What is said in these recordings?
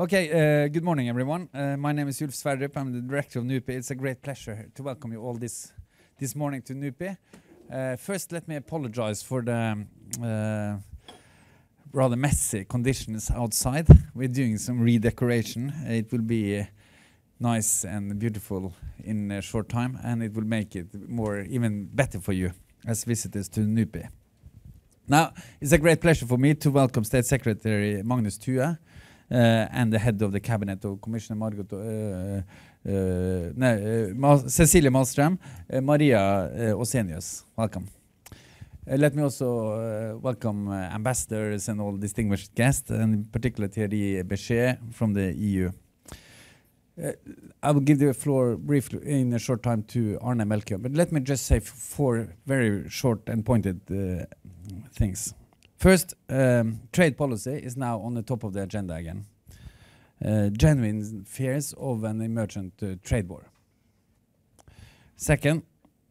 Okay, good morning, everyone. My name is Ulf Sverdrup. I'm the director of NUPI. It's a great pleasure to welcome you all this morning to NUPI. First, let me apologize for the rather messy conditions outside. We're doing some redecoration. It will be nice and beautiful in a short time, and it will make it even better for you as visitors to NUPI. Now, it's a great pleasure for me to welcome State Secretary Magnus Thue and the head of the cabinet of Commissioner Cecilie Malmström, Maria Osenius. Welcome. Let me also welcome ambassadors and all distinguished guests, and in particular Thierry Bechet from the EU. I will give the floor briefly in a short time to Arne Melchior, but let me just say four very short and pointed things. First, trade policy is now on the top of the agenda again. Genuine fears of an emergent trade war. Second,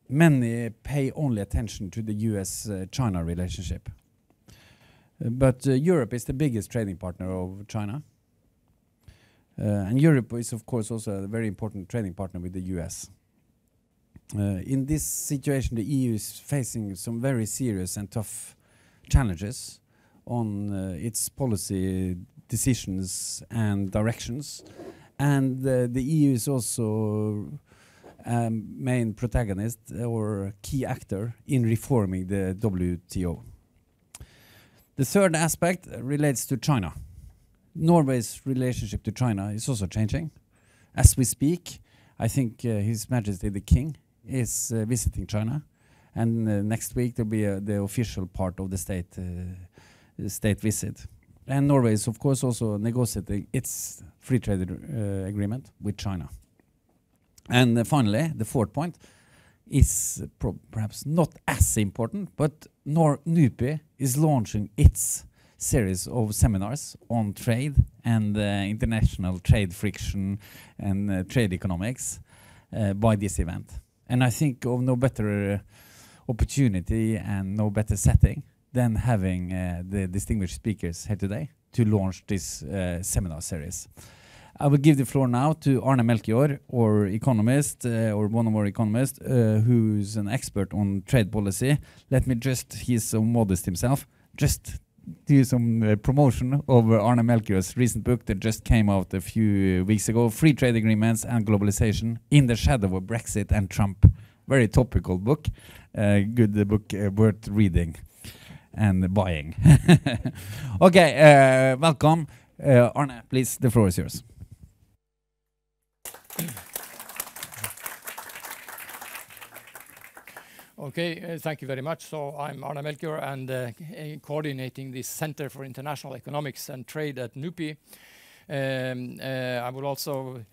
many pay only attention to the US-China relationship. But Europe is the biggest trading partner of China. And Europe is, of course, also a very important trading partner with the US. In this situation, the EU is facing some very serious and tough challenges on its policy decisions and directions, and the EU is also main protagonist or key actor in reforming the WTO. The third aspect relates to China. Norway's relationship to China is also changing. As we speak, I think His Majesty the King is visiting China, and next week there'll be the official part of the state visit. And Norway is, of course, also negotiating its free trade agreement with China. And finally, the fourth point is perhaps not as important, but NUPI is launching its series of seminars on trade and international trade friction and trade economics by this event. And I think of no better opportunity and no better setting than having the distinguished speakers here today to launch this seminar series. I will give the floor now to Arne Melchior, or economist, or one of our economists, who's an expert on trade policy. Let me just, he's so modest himself, just do some promotion of Arne Melchior's recent book that just came out a few weeks ago, Free Trade Agreements and Globalization in the Shadow of Brexit and Trump. Very topical book, good book, worth reading and buying. Okay, welcome. Arne, please, the floor is yours. Okay, thank you very much. So I'm Arne Melchior, and coordinating the Center for International Economics and Trade at NUPI. I will also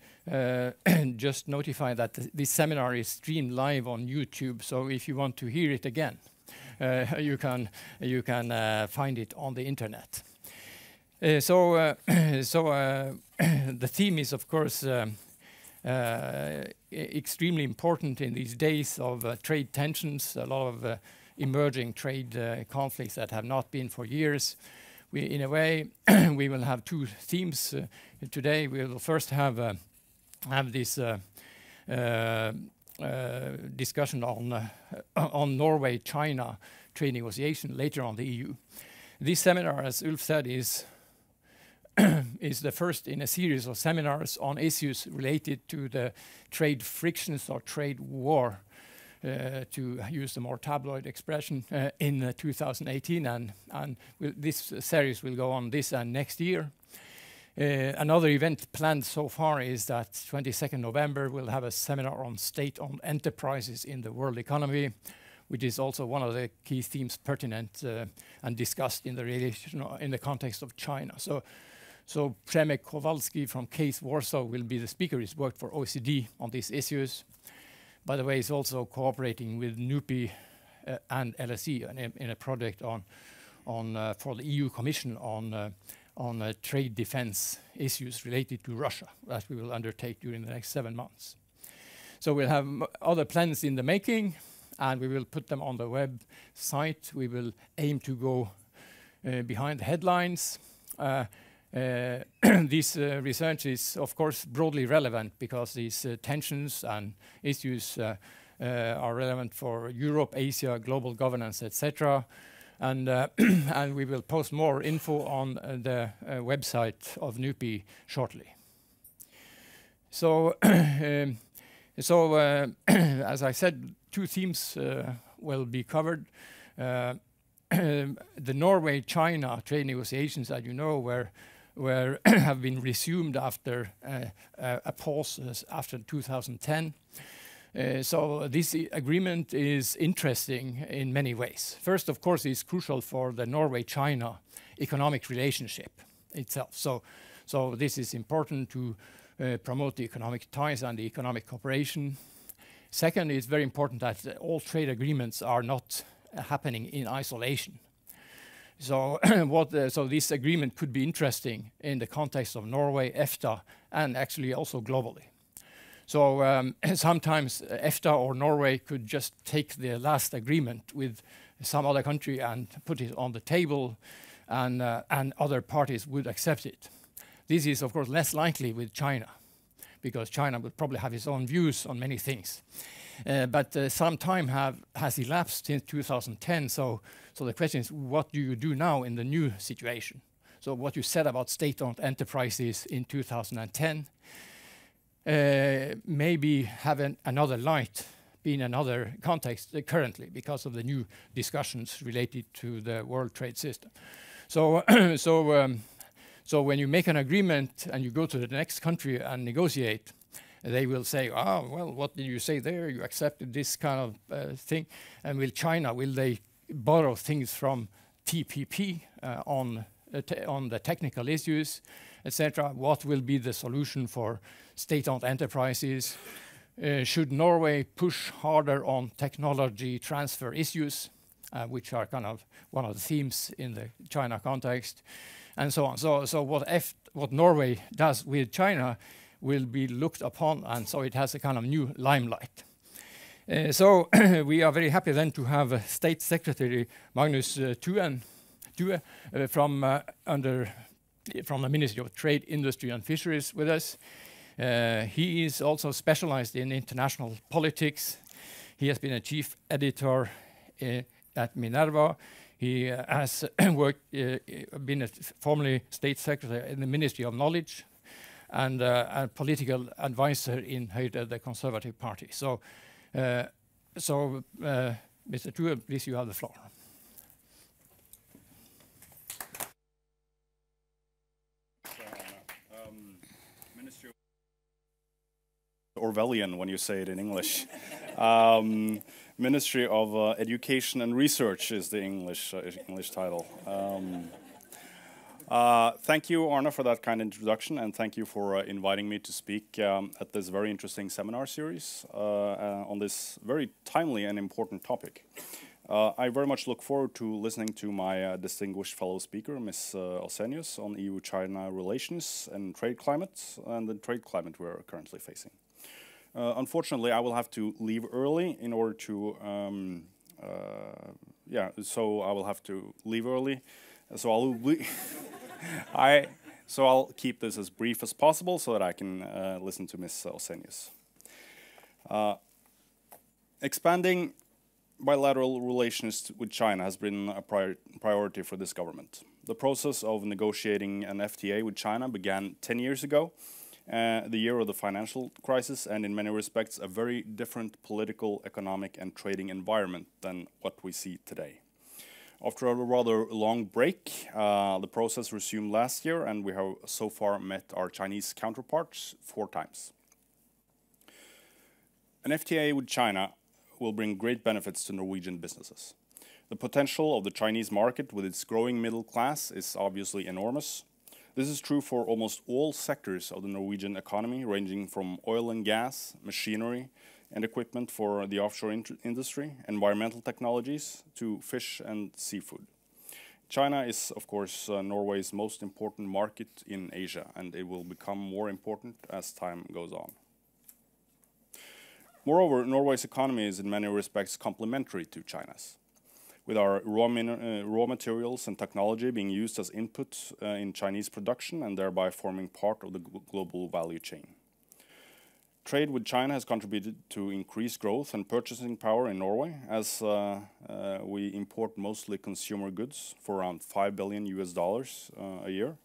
just notify that this seminar is streamed live on YouTube, so if you want to hear it again, you can find it on the internet. So the theme is, of course, extremely important in these days of trade tensions, a lot of emerging trade conflicts that have not been for years. In a way, we will have two themes today. We will first have this discussion on Norway-China trade negotiation, later on the EU. This seminar, as Ulf said, is the first in a series of seminars on issues related to the trade frictions or trade war, to use a more tabloid expression, in 2018, and this series will go on this and next year. Another event planned so far is that 22nd November we'll have a seminar on state-owned enterprises in the world economy, which is also one of the key themes pertinent and discussed in the context of China. So Przemek Kowalski from Case Warsaw will be the speaker. He's worked for OECD on these issues. By the way, he's also cooperating with NUPI and LSE in a project for the EU Commission on trade defense issues related to Russia that we will undertake during the next 7 months. So we'll have other plans in the making, and we will put them on the website. We will aim to go behind the headlines. This research is, of course, broadly relevant because these tensions and issues are relevant for Europe, Asia, global governance, etc. And, and we will post more info on the website of NUPI shortly. So, as I said, two themes will be covered. The Norway-China trade negotiations, as you know, have been resumed after a pause after 2010. So this agreement is interesting in many ways. First, of course, it's crucial for the Norway-China economic relationship itself. So this is important to promote the economic ties and the economic cooperation. Second, it's very important that all trade agreements are not happening in isolation. So, so this agreement could be interesting in the context of Norway, EFTA, and actually also globally. So sometimes EFTA or Norway could just take the last agreement with some other country and put it on the table, and other parties would accept it. This is, of course, less likely with China, because China would probably have its own views on many things. But some time has elapsed since 2010, so the question is, what do you do now in the new situation? So what you said about state-owned enterprises in 2010 maybe have another light, be in another context currently because of the new discussions related to the world trade system. So, so when you make an agreement and you go to the next country and negotiate, they will say, oh, well, what did you say there? You accepted this kind of thing. And will China, will they borrow things from TPP on the technical issues, etc.? What will be the solution for state-owned enterprises? Should Norway push harder on technology transfer issues, which are kind of one of the themes in the China context, and so on. So what Norway does with China will be looked upon, and so it has a kind of new limelight. So we are very happy then to have State Secretary Magnus Thue from the Ministry of Trade, Industry and Fisheries with us. He is also specialized in international politics. He has been a chief editor at Minerva. He has been a formerly State Secretary in the Ministry of Knowledge and a political advisor in Høyre, the Conservative Party. So, Mr. Thue, please, you have the floor. Ministry Orwellian when you say it in English. Ministry of Education and Research is the English title. Thank you, Arne, for that kind introduction, and thank you for inviting me to speak at this very interesting seminar series on this very timely and important topic. I very much look forward to listening to my distinguished fellow speaker, Ms. Alsenius, on EU-China relations and trade climate, and the trade climate we're currently facing. Unfortunately, I will have to leave early in order to, so I will have to leave early. So I'll keep this as brief as possible so that I can listen to Ms. Alsenius. Expanding bilateral relations with China has been a priority for this government. The process of negotiating an FTA with China began 10 years ago, the year of the financial crisis, and in many respects a very different political, economic and trading environment than what we see today. After a rather long break, the process resumed last year, and we have so far met our Chinese counterparts 4 times. An FTA with China will bring great benefits to Norwegian businesses. The potential of the Chinese market with its growing middle class is obviously enormous. This is true for almost all sectors of the Norwegian economy, ranging from oil and gas, machinery, and equipment for the offshore industry, environmental technologies, to fish and seafood. China is, of course, Norway's most important market in Asia, and it will become more important as time goes on. Moreover, Norway's economy is in many respects complementary to China's. with our raw materials and technology being used as input in Chinese production and thereby forming part of the global value chain. Trade with China has contributed to increased growth and purchasing power in Norway, as we import mostly consumer goods for around $5 billion a year.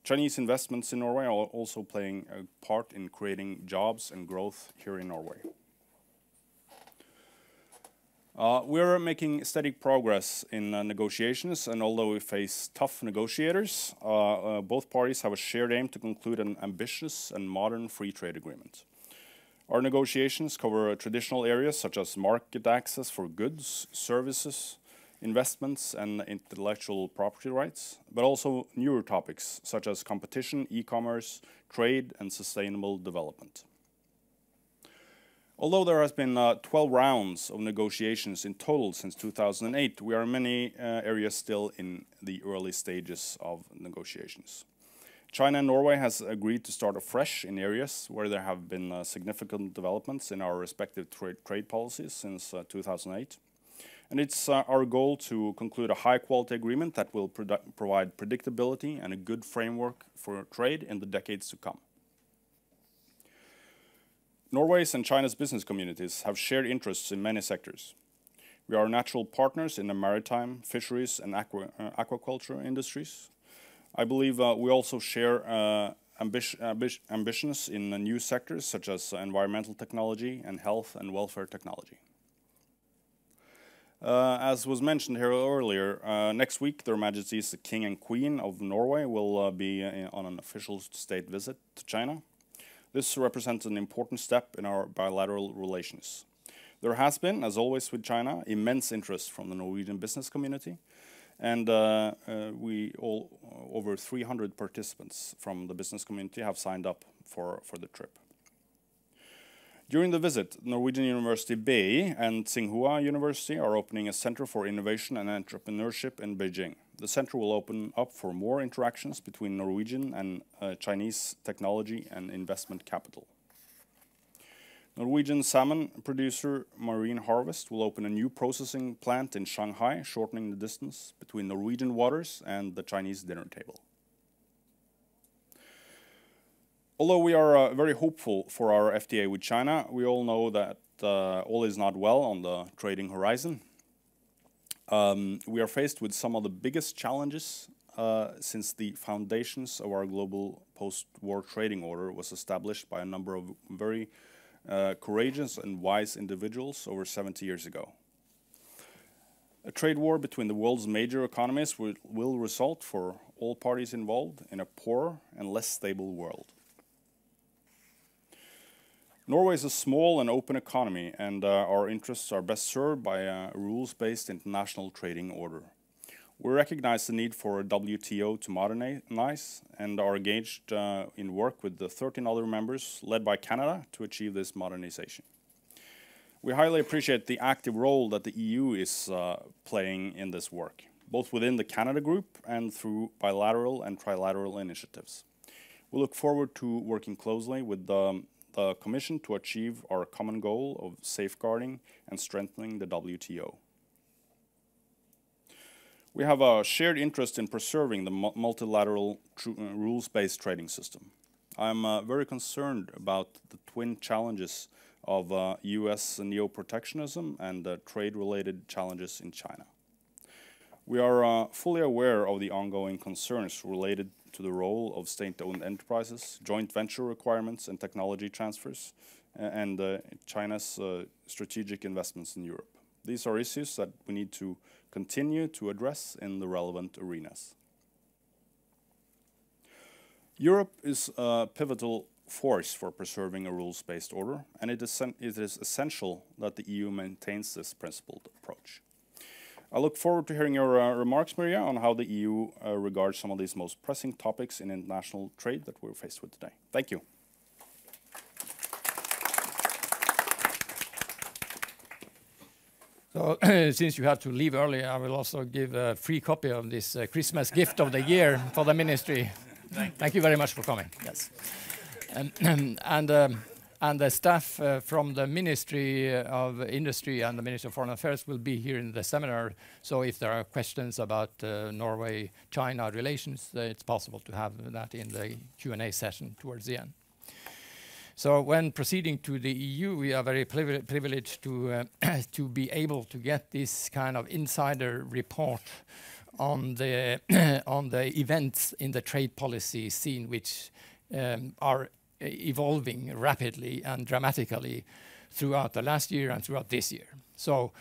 Chinese investments in Norway are also playing a part in creating jobs and growth here in Norway. We are making steady progress in negotiations, and although we face tough negotiators, both parties have a shared aim to conclude an ambitious and modern free trade agreement. Our negotiations cover traditional areas such as market access for goods, services, investments, and intellectual property rights, but also newer topics such as competition, e-commerce, trade, and sustainable development. Although there has been 12 rounds of negotiations in total since 2008, we are in many areas still in the early stages of negotiations. China and Norway has agreed to start afresh in areas where there have been significant developments in our respective trade policies since 2008. And it's our goal to conclude a high-quality agreement that will provide predictability and a good framework for trade in the decades to come. Norway's and China's business communities have shared interests in many sectors. We are natural partners in the maritime, fisheries, and aquaculture industries. I believe we also share ambitions in new sectors such as environmental technology and health and welfare technology. As was mentioned here earlier, next week Their Majesties the King and Queen of Norway will be on an official state visit to China. This represents an important step in our bilateral relations. There has been, as always with China, immense interest from the Norwegian business community, and over 300 participants from the business community have signed up for the trip. During the visit, Norwegian University BI and Tsinghua University are opening a Center for Innovation and Entrepreneurship in Beijing. The center will open up for more interactions between Norwegian and Chinese technology and investment capital. Norwegian salmon producer Marine Harvest will open a new processing plant in Shanghai, shortening the distance between Norwegian waters and the Chinese dinner table. Although we are very hopeful for our FTA with China, we all know that all is not well on the trading horizon. We are faced with some of the biggest challenges since the foundations of our global post-war trading order was established by a number of very courageous and wise individuals over 70 years ago. A trade war between the world's major economies will result for all parties involved in a poorer and less stable world. Norway is a small and open economy, and our interests are best served by a rules-based international trading order. We recognize the need for a WTO to modernize and are engaged in work with the 13 other members led by Canada to achieve this modernization. We highly appreciate the active role that the EU is playing in this work, both within the Canada Group and through bilateral and trilateral initiatives. We look forward to working closely with the Commission to achieve our common goal of safeguarding and strengthening the WTO. We have a shared interest in preserving the multilateral rules-based trading system. I'm very concerned about the twin challenges of US neo-protectionism and trade-related challenges in China. We are fully aware of the ongoing concerns related to the role of state-owned enterprises, joint venture requirements and technology transfers, and China's strategic investments in Europe. These are issues that we need to continue to address in the relevant arenas. Europe is a pivotal force for preserving a rules-based order, and it is essential that the EU maintains this principled approach. I look forward to hearing your remarks, Maria, on how the EU regards some of these most pressing topics in international trade that we're faced with today. Thank you. So, since you have to leave early, I will also give a free copy of this Christmas gift of the year for the ministry. Thank you very much for coming. Yes. And the staff from the Ministry of Industry and the Ministry of Foreign Affairs will be here in the seminar. So if there are questions about Norway-China relations, it's possible to have that in the Q&A session towards the end. So when proceeding to the EU, we are very privileged to to be able to get this kind of insider report on the on the events in the trade policy scene, which are evolving rapidly and dramatically throughout the last year and throughout this year. So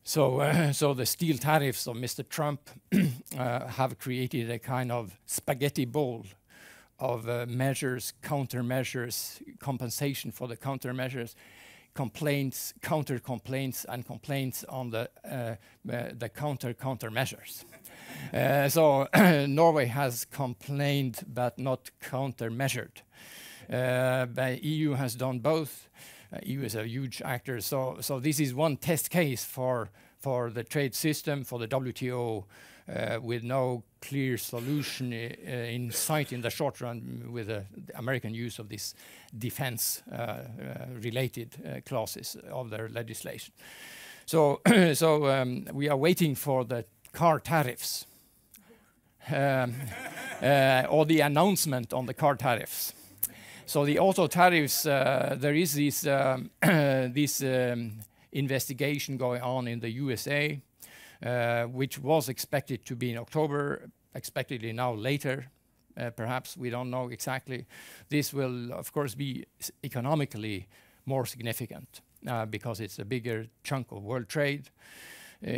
the steel tariffs of Mr. Trump have created a kind of spaghetti bowl of measures, countermeasures, compensation for the countermeasures, complaints, counter-complaints, and complaints on the countermeasures. So Norway has complained but not countermeasured. The EU has done both. EU is a huge actor, so this is one test case for the trade system, for the WTO, with no clear solution in sight in the short run with the American use of this defense-related clauses of their legislation. So, we are waiting for the car tariffs or the announcement on the car tariffs. So the auto tariffs, there is this investigation going on in the USA, which was expected to be in October, expectedly now later, perhaps, we don't know exactly. This will, of course, be economically more significant because it's a bigger chunk of world trade.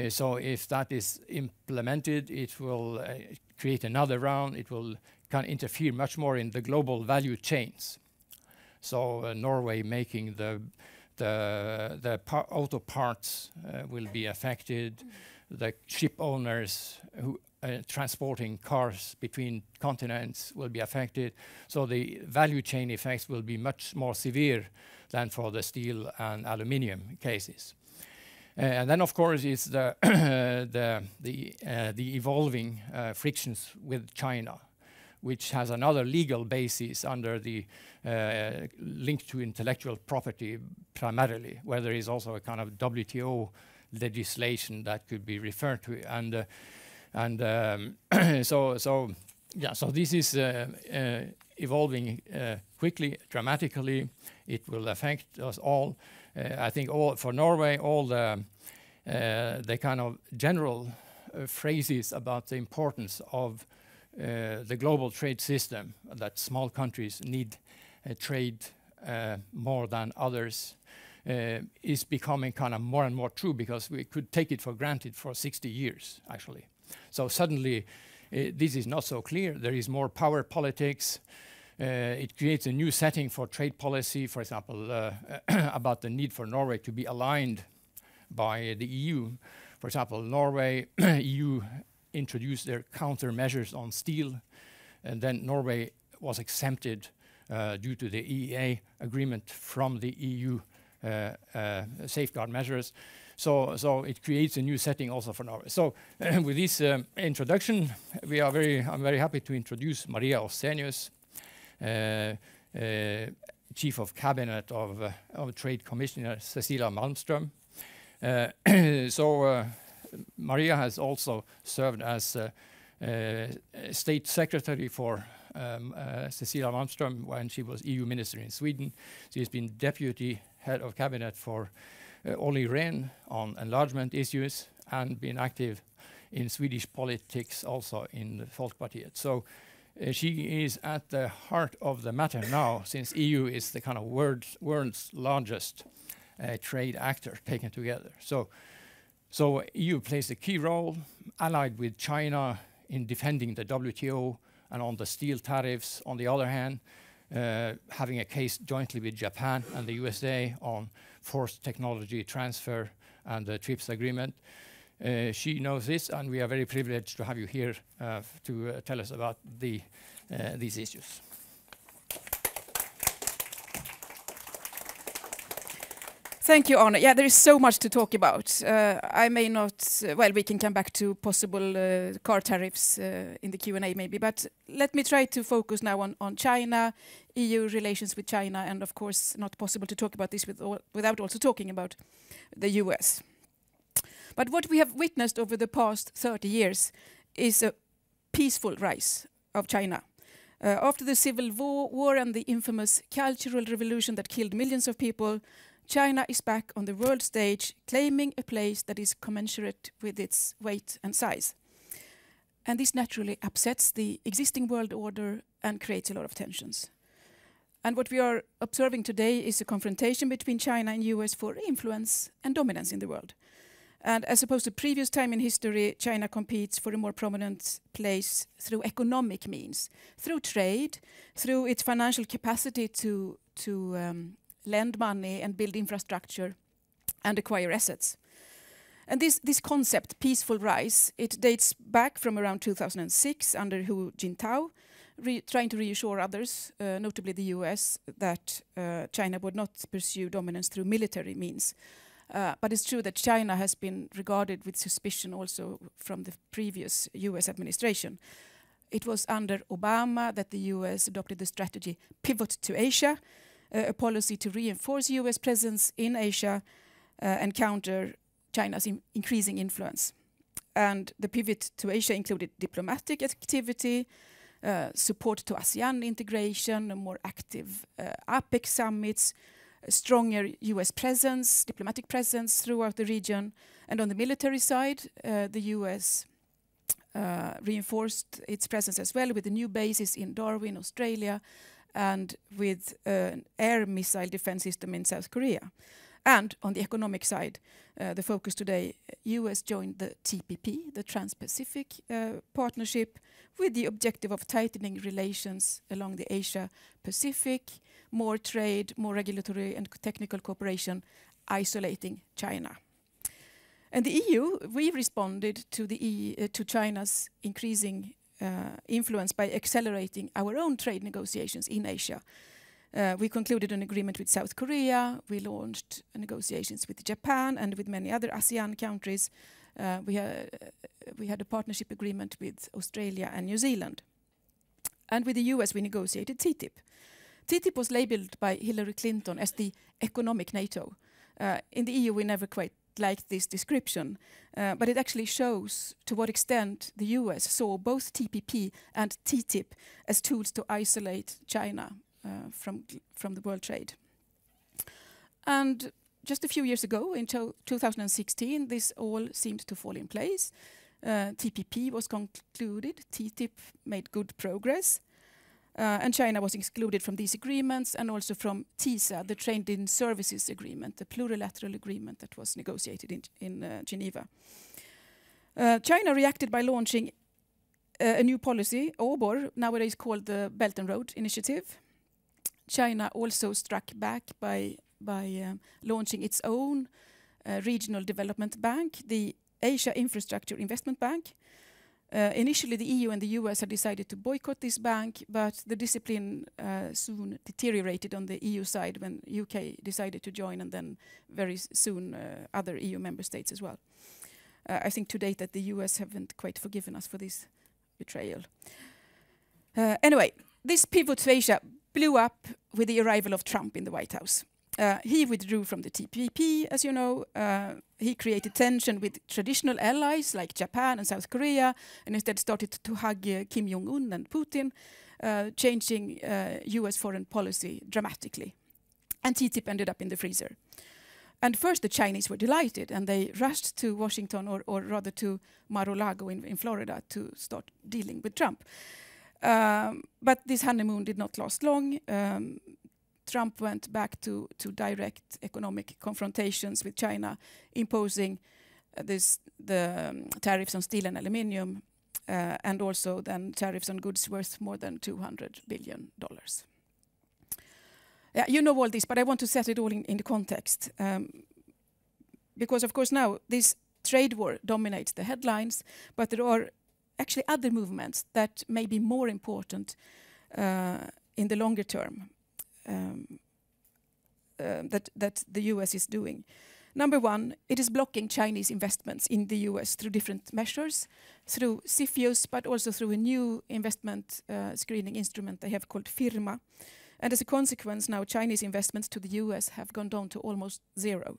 So if that is implemented, it will create another round. It will kind of interfere much more in the global value chains. So Norway making the auto parts will be affected. The ship owners who transporting cars between continents will be affected. So the value chain effects will be much more severe than for the steel and aluminium cases. And then, of course, is the evolving frictions with China, which has another legal basis under the link to intellectual property primarily, where there is also a kind of WTO legislation that could be referred to, so this is evolving quickly, dramatically. It will affect us all. I think for Norway, all the kind of general phrases about the importance of the global trade system, that small countries need trade more than others, is becoming kind of more and more true, because we could take it for granted for 60 years, actually. So suddenly, this is not so clear. There is more power politics. It creates a new setting for trade policy, for example, about the need for Norway to be aligned by the EU. For example, Norway, EU introduced their countermeasures on steel, and then Norway was exempted due to the EEA agreement from the EU safeguard measures. So it creates a new setting also for Norway. So with this introduction, I'm very happy to introduce Maria Ostenius, Chief of Cabinet of Trade Commissioner Cecilia Malmström. Maria has also served as State Secretary for Cecilia Malmström when she was EU Minister in Sweden. She has been Deputy Head of Cabinet for Olli Rehn on enlargement issues, and been active in Swedish politics also in the Folkpartiet. So she is at the heart of the matter now, since EU is the kind of world's largest trade actor taken together. So EU plays a key role, allied with China in defending the WTO and on the steel tariffs. On the other hand, having a case jointly with Japan and the USA on forced technology transfer and the TRIPS agreement. She knows this, and we are very privileged to have you here to tell us about these issues. Thank you, Arne. Yeah, there is so much to talk about. I may not, well, we can come back to possible car tariffs in the Q&A maybe, but let me try to focus now on China, EU relations with China, and of course not possible to talk about this without also talking about the US. But what we have witnessed over the past 30 years is a peaceful rise of China. After the Civil War and the infamous Cultural Revolution that killed millions of people, China is back on the world stage, claiming a place that is commensurate with its weight and size. And this naturally upsets the existing world order and creates a lot of tensions. And what we are observing today is a confrontation between China and US for influence and dominance in the world. And as opposed to previous time in history, China competes for a more prominent place through economic means, through trade, through its financial capacity to lend money and build infrastructure and acquire assets. And this concept, peaceful rise, it dates back from around 2006 under Hu Jintao, trying to reassure others, notably the US, that China would not pursue dominance through military means. But it's true that China has been regarded with suspicion also from the previous US administration. It was under Obama that the US adopted the strategy Pivot to Asia, a policy to reinforce US presence in Asia and counter China's increasing influence. And the pivot to Asia included diplomatic activity, support to ASEAN integration, a more active APEC summits, a stronger US presence, diplomatic presence throughout the region. And on the military side, the US reinforced its presence as well with the new bases in Darwin, Australia, and with an air missile defense system in South Korea. And on the economic side, the focus today, US joined the TPP, the Trans-Pacific Partnership, with the objective of tightening relations along the Asia-Pacific, more trade, more regulatory and technical cooperation, isolating China. And the EU, we responded to China's increasing influence by accelerating our own trade negotiations in Asia. We concluded an agreement with South Korea, we launched negotiations with Japan and with many other ASEAN countries. We had a partnership agreement with Australia and New Zealand. And with the US we negotiated TTIP. TTIP was labeled by Hillary Clinton as the economic NATO. In the EU we never quite liked this description, but it actually shows to what extent the US saw both TPP and TTIP as tools to isolate China from the world trade. And just a few years ago, in 2016, this all seemed to fall in place. TPP was concluded, TTIP made good progress, and China was excluded from these agreements and also from TISA, the Trade-in Services Agreement, the plurilateral agreement that was negotiated in Geneva. China reacted by launching a new policy, OBOR, nowadays called the Belt and Road Initiative. China also struck back by launching its own regional development bank, the Asia Infrastructure Investment Bank. Initially, the EU and the US had decided to boycott this bank, but the discipline soon deteriorated on the EU side when UK decided to join, and then very soon other EU member states as well. I think to date that the US haven't quite forgiven us for this betrayal. Anyway, this pivot to Asia blew up with the arrival of Trump in the White House. He withdrew from the TPP, as you know. He created tension with traditional allies like Japan and South Korea, and instead started to hug Kim Jong-un and Putin, changing US foreign policy dramatically. And TTIP ended up in the freezer. And first the Chinese were delighted, and they rushed to Washington, or rather to Mar-a-Lago in Florida, to start dealing with Trump. But this honeymoon did not last long. Trump went back to direct economic confrontations with China, imposing the tariffs on steel and aluminium, and also then tariffs on goods worth more than $200 billion. Yeah, you know all this, but I want to set it all in the context. Because, of course, now this trade war dominates the headlines, but there are actually other movements that may be more important in the longer term. that the US is doing. Number one, it is blocking Chinese investments in the US through different measures, through CFIUS, but also through a new investment screening instrument they have called FIRMA. And as a consequence, now Chinese investments to the US have gone down to almost zero.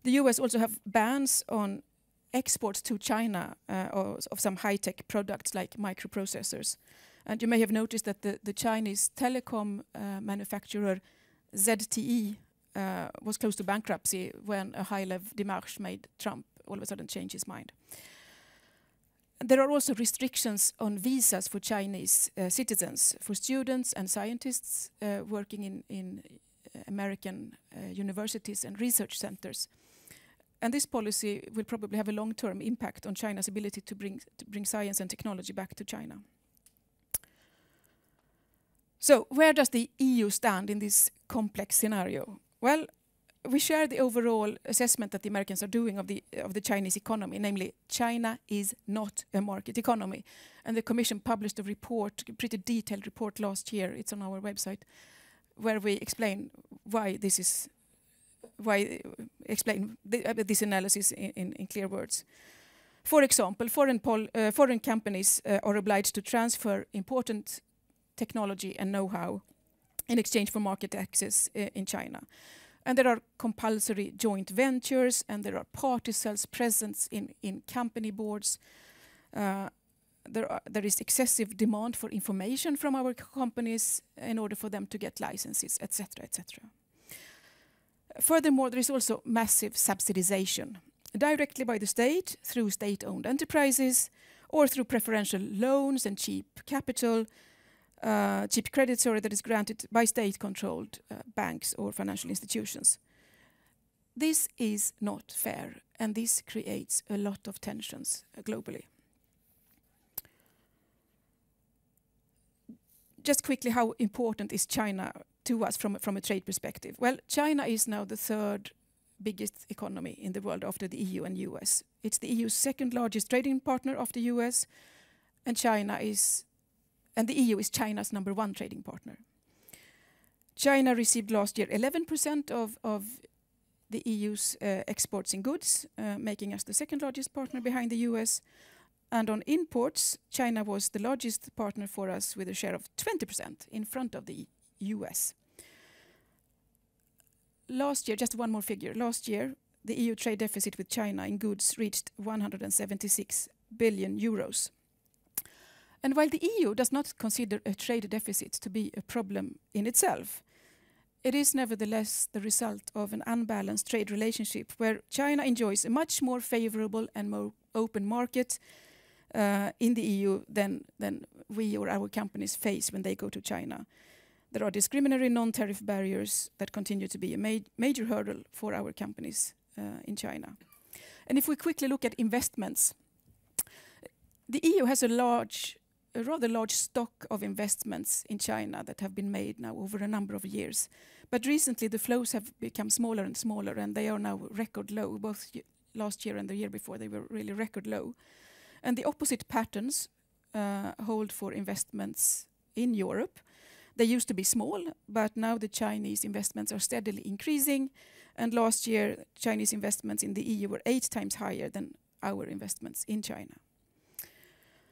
The US also have bans on exports to China of some high-tech products like microprocessors. And you may have noticed that the Chinese telecom manufacturer ZTE was close to bankruptcy when a high-level démarche made Trump all of a sudden change his mind. There are also restrictions on visas for Chinese citizens, for students and scientists working in American universities and research centers. And this policy will probably have a long-term impact on China's ability to bring science and technology back to China. So where does the EU stand in this complex scenario? Well, we share the overall assessment that the Americans are doing of the Chinese economy, namely China is not a market economy. And the Commission published a report, a pretty detailed report last year, it's on our website, where we explain why this is, this analysis in clear words. For example, foreign companies are obliged to transfer important technology and know-how in exchange for market access in China. And there are compulsory joint ventures, and there are party cells present in company boards. There is excessive demand for information from our companies in order for them to get licenses, etc., etc. Furthermore, there is also massive subsidization, directly by the state through state-owned enterprises, or through preferential loans and cheap capital, cheap credit, that is granted by state-controlled banks or financial institutions. This is not fair, and this creates a lot of tensions globally. Just quickly, how important is China to us from a trade perspective? Well, China is now the third biggest economy in the world after the EU and US. It's the EU's second largest trading partner after the US, and the EU is China's number one trading partner. China received last year 11% of the EU's exports in goods, making us the second largest partner behind the US. And on imports, China was the largest partner for us with a share of 20% in front of the US. Last year, just one more figure, last year the EU trade deficit with China in goods reached 176 billion euros. And while the EU does not consider a trade deficit to be a problem in itself, it is nevertheless the result of an unbalanced trade relationship where China enjoys a much more favorable and more open market in the EU than we or our companies face when they go to China. There are discriminatory non-tariff barriers that continue to be a major hurdle for our companies in China. And if we quickly look at investments, the EU has a rather large stock of investments in China that have been made now over a number of years. But recently the flows have become smaller and smaller, and they are now record low. Both last year and the year before they were really record low. And the opposite patterns hold for investments in Europe. They used to be small, but now the Chinese investments are steadily increasing. And last year, Chinese investments in the EU were 8 times higher than our investments in China.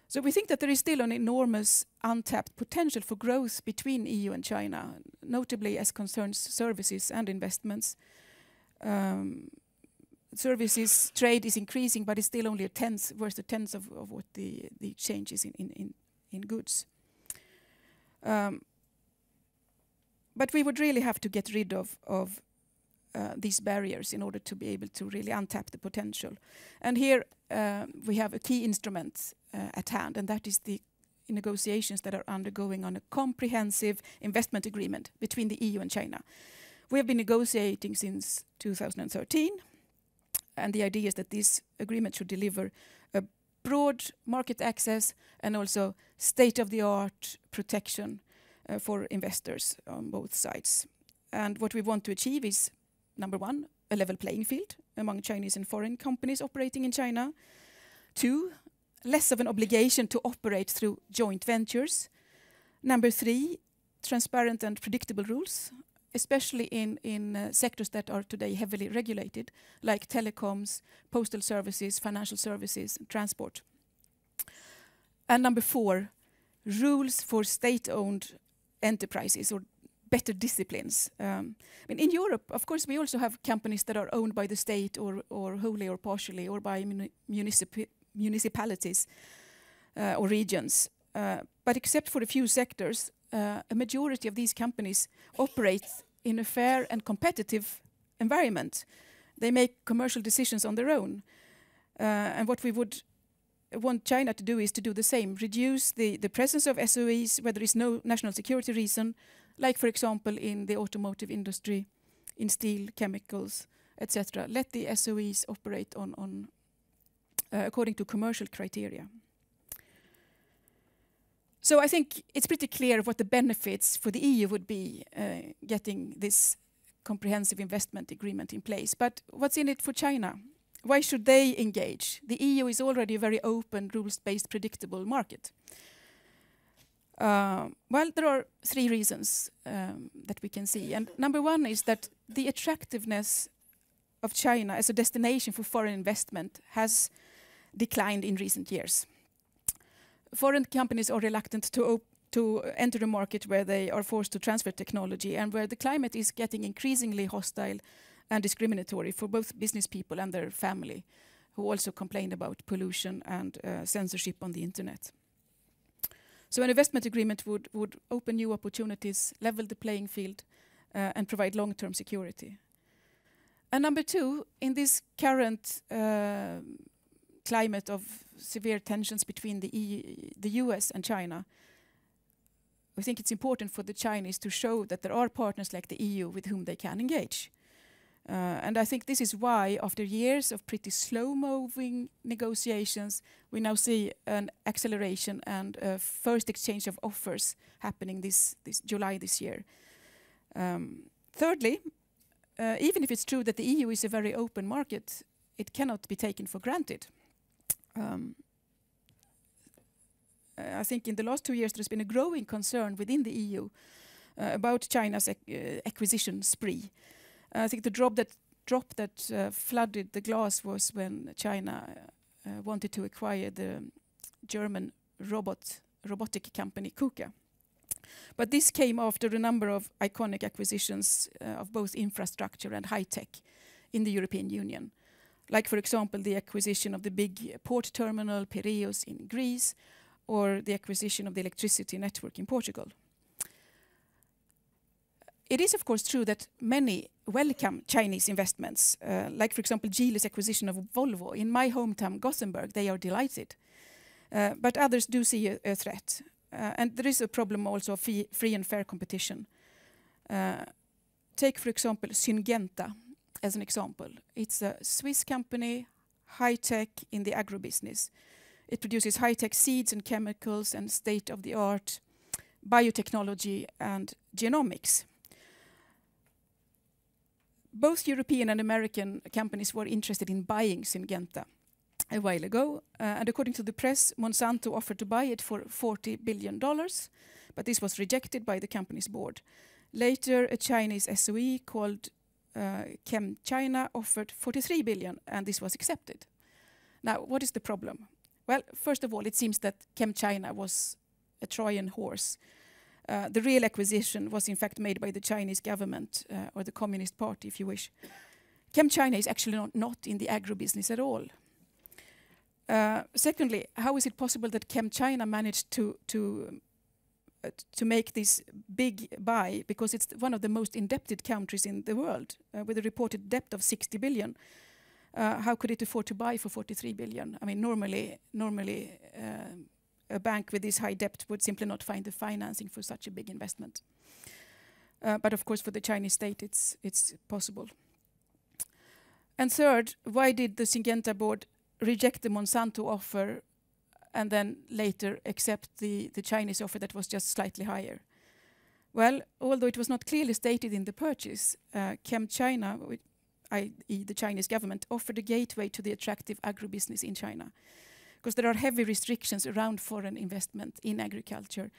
So we think that there is still an enormous untapped potential for growth between EU and China, notably as concerns services and investments. Services trade is increasing, but it's still only worth a tenth of what the change is in goods. But we would really have to get rid of these barriers in order to be able to really untap the potential. And here we have a key instrument at hand, and that is the negotiations that are undergoing on a comprehensive investment agreement between the EU and China. We have been negotiating since 2013, and the idea is that this agreement should deliver a broad market access and also state-of-the-art protection for investors on both sides. And what we want to achieve is, number one, a level playing field among Chinese and foreign companies operating in China. 2, less of an obligation to operate through joint ventures. Number 3, transparent and predictable rules especially in sectors that are today heavily regulated, like telecoms, postal services, financial services, and transport. And number 4, rules for state-owned enterprises or better disciplines. In Europe, of course, we also have companies that are owned by the state or wholly or partially or by municipalities or regions. But except for a few sectors, a majority of these companies operate in a fair and competitive environment. They make commercial decisions on their own. And what we would want China to do is to do the same, reduce the presence of SOEs where there is no national security reason, like for example in the automotive industry, in steel, chemicals, etc. Let the SOEs operate on according to commercial criteria. So I think it's pretty clear what the benefits for the EU would be getting this comprehensive investment agreement in place. But what's in it for China? Why should they engage? The EU is already a very open, rules-based, predictable market. Well, there are 3 reasons that we can see. And number 1 is that the attractiveness of China as a destination for foreign investment has declined in recent years. Foreign companies are reluctant to enter a market where they are forced to transfer technology and where the climate is getting increasingly hostile and discriminatory for both business people and their family, who also complain about pollution and censorship on the internet. So an investment agreement would open new opportunities, level the playing field, and provide long-term security. And number 2, in this current climate of severe tensions between the US and China, I think it's important for the Chinese to show that there are partners like the EU with whom they can engage. And I think this is why, after years of pretty slow-moving negotiations, we now see an acceleration and a first exchange of offers happening this July this year. Thirdly, even if it's true that the EU is a very open market, it cannot be taken for granted. I think in the last 2 years there's been a growing concern within the EU about China's acquisition spree. I think the drop that flooded the glass was when China wanted to acquire the German robotic company KUKA. But this came after a number of iconic acquisitions of both infrastructure and high-tech in the European Union. Like, for example, the acquisition of the big port terminal Piraeus in Greece, or the acquisition of the electricity network in Portugal. It is, of course, true that many welcome Chinese investments, like, for example, Geely's acquisition of Volvo. In my hometown, Gothenburg, they are delighted. But others do see a threat. And there is a problem also of free and fair competition. Take, for example, Syngenta as an example. It's a Swiss company, high-tech in the agribusiness. It produces high-tech seeds and chemicals and state-of-the-art biotechnology and genomics. Both European and American companies were interested in buying Syngenta a while ago. And according to the press, Monsanto offered to buy it for $40 billion, but this was rejected by the company's board. Later, a Chinese SOE called ChemChina offered $43 billion, and this was accepted. Now, what is the problem? Well, first of all, it seems that ChemChina was a Trojan horse. The real acquisition was in fact made by the Chinese government, or the Communist Party, if you wish. ChemChina is actually not in the agribusiness at all. Secondly, how is it possible that ChemChina managed to make this big buy, because it's one of the most indebted countries in the world, with a reported debt of 60 billion. How could it afford to buy for 43 billion? I mean, normally a bank with this high debt would simply not find the financing for such a big investment. But of course, for the Chinese state, it's possible. And third, why did the Syngenta board reject the Monsanto offer and then later accept the Chinese offer that was just slightly higher? Well, although it was not clearly stated in the purchase, ChemChina, i.e. the Chinese government, offered a gateway to the attractive agribusiness in China, because there are heavy restrictions around foreign investment in agriculture.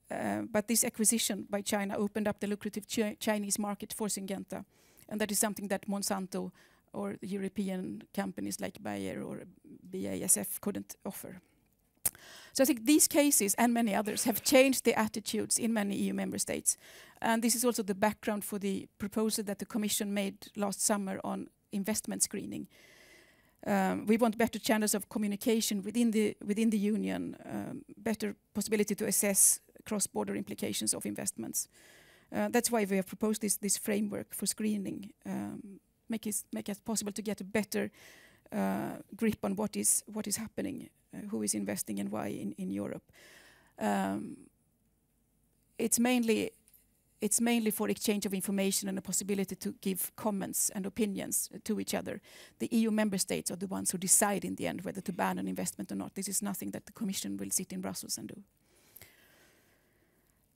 but this acquisition by China opened up the lucrative Chinese market for Syngenta, and that is something that Monsanto or European companies like Bayer or BASF couldn't offer. So I think these cases and many others have changed the attitudes in many EU member states. And this is also the background for the proposal that the Commission made last summer on investment screening. We want better channels of communication within the Union, better possibility to assess cross-border implications of investments. That's why we have proposed this framework for screening, make it possible to get a better grip on what is happening, who is investing and why in Europe. It's mainly for exchange of information and a possibility to give comments and opinions to each other. The EU member states are the ones who decide in the end whether to ban an investment or not. This is nothing that the Commission will sit in Brussels and do.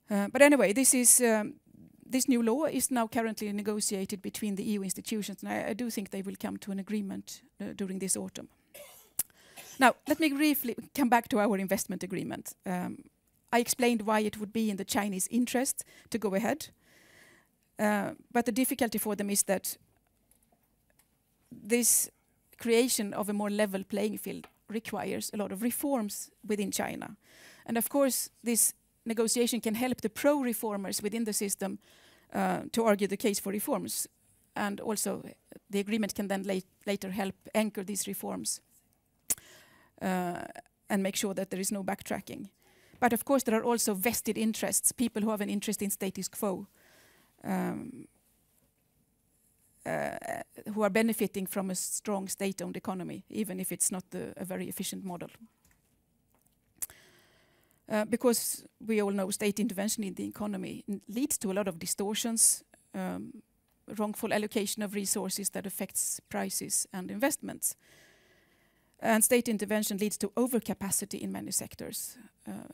But anyway, this new law is now currently negotiated between the EU institutions, and I do think they will come to an agreement during this autumn. Now, let me briefly come back to our investment agreement. I explained why it would be in the Chinese interest to go ahead, but the difficulty for them is that this creation of a more level playing field requires a lot of reforms within China. And of course, this negotiation can help the pro-reformers within the system to argue the case for reforms. And also, the agreement can then later help anchor these reforms and make sure that there is no backtracking. But of course, there are also vested interests, people who have an interest in status quo, who are benefiting from a strong state-owned economy, even if it's not a very efficient model. Because we all know state intervention in the economy leads to a lot of distortions, wrongful allocation of resources that affects prices and investments. And state intervention leads to overcapacity in many sectors.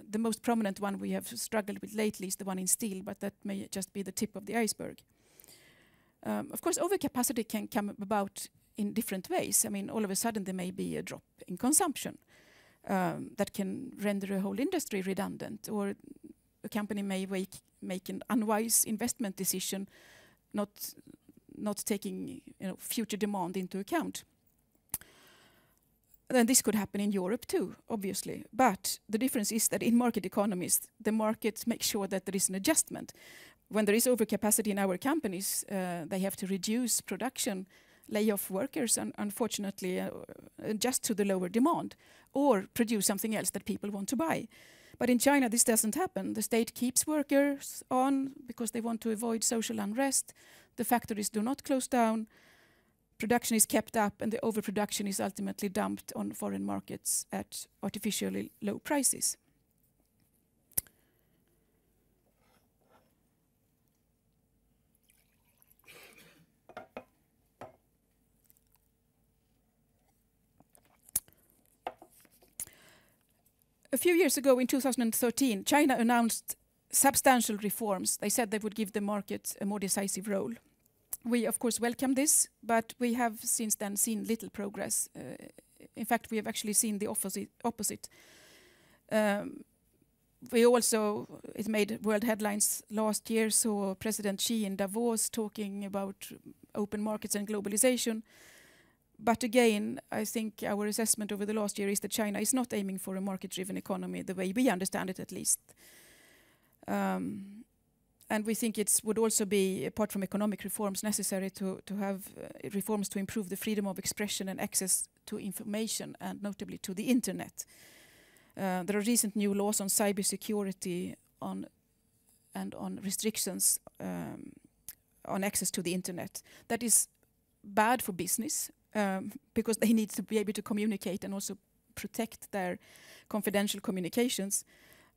The most prominent one we have struggled with lately is the one in steel, but that may just be the tip of the iceberg. Of course, overcapacity can come about in different ways. I mean, all of a sudden there may be a drop in consumption that can render a whole industry redundant, or a company may make an unwise investment decision, not taking future demand into account. Then this could happen in Europe too, obviously. But the difference is that in market economies, the market makes sure that there is an adjustment. When there is overcapacity in our companies, they have to reduce production, lay off workers, and unfortunately adjust to the lower demand, or produce something else that people want to buy. But in China, this doesn't happen. The state keeps workers on because they want to avoid social unrest. The factories do not close down. Production is kept up, and the overproduction is ultimately dumped on foreign markets at artificially low prices. A few years ago, in 2013, China announced substantial reforms. They said they would give the market a more decisive role. We, of course, welcome this, but we have since then seen little progress. In fact, we have actually seen the opposite. It made world headlines last year, saw President Xi in Davos talking about open markets and globalization. But again, I think our assessment over the last year is that China is not aiming for a market-driven economy, the way we understand it at least. And we think it would also be, apart from economic reforms, necessary to have reforms to improve the freedom of expression and access to information, and notably to the internet. There are recent new laws on cybersecurity and on restrictions on access to the internet. That is bad for business because they need to be able to communicate and also protect their confidential communications.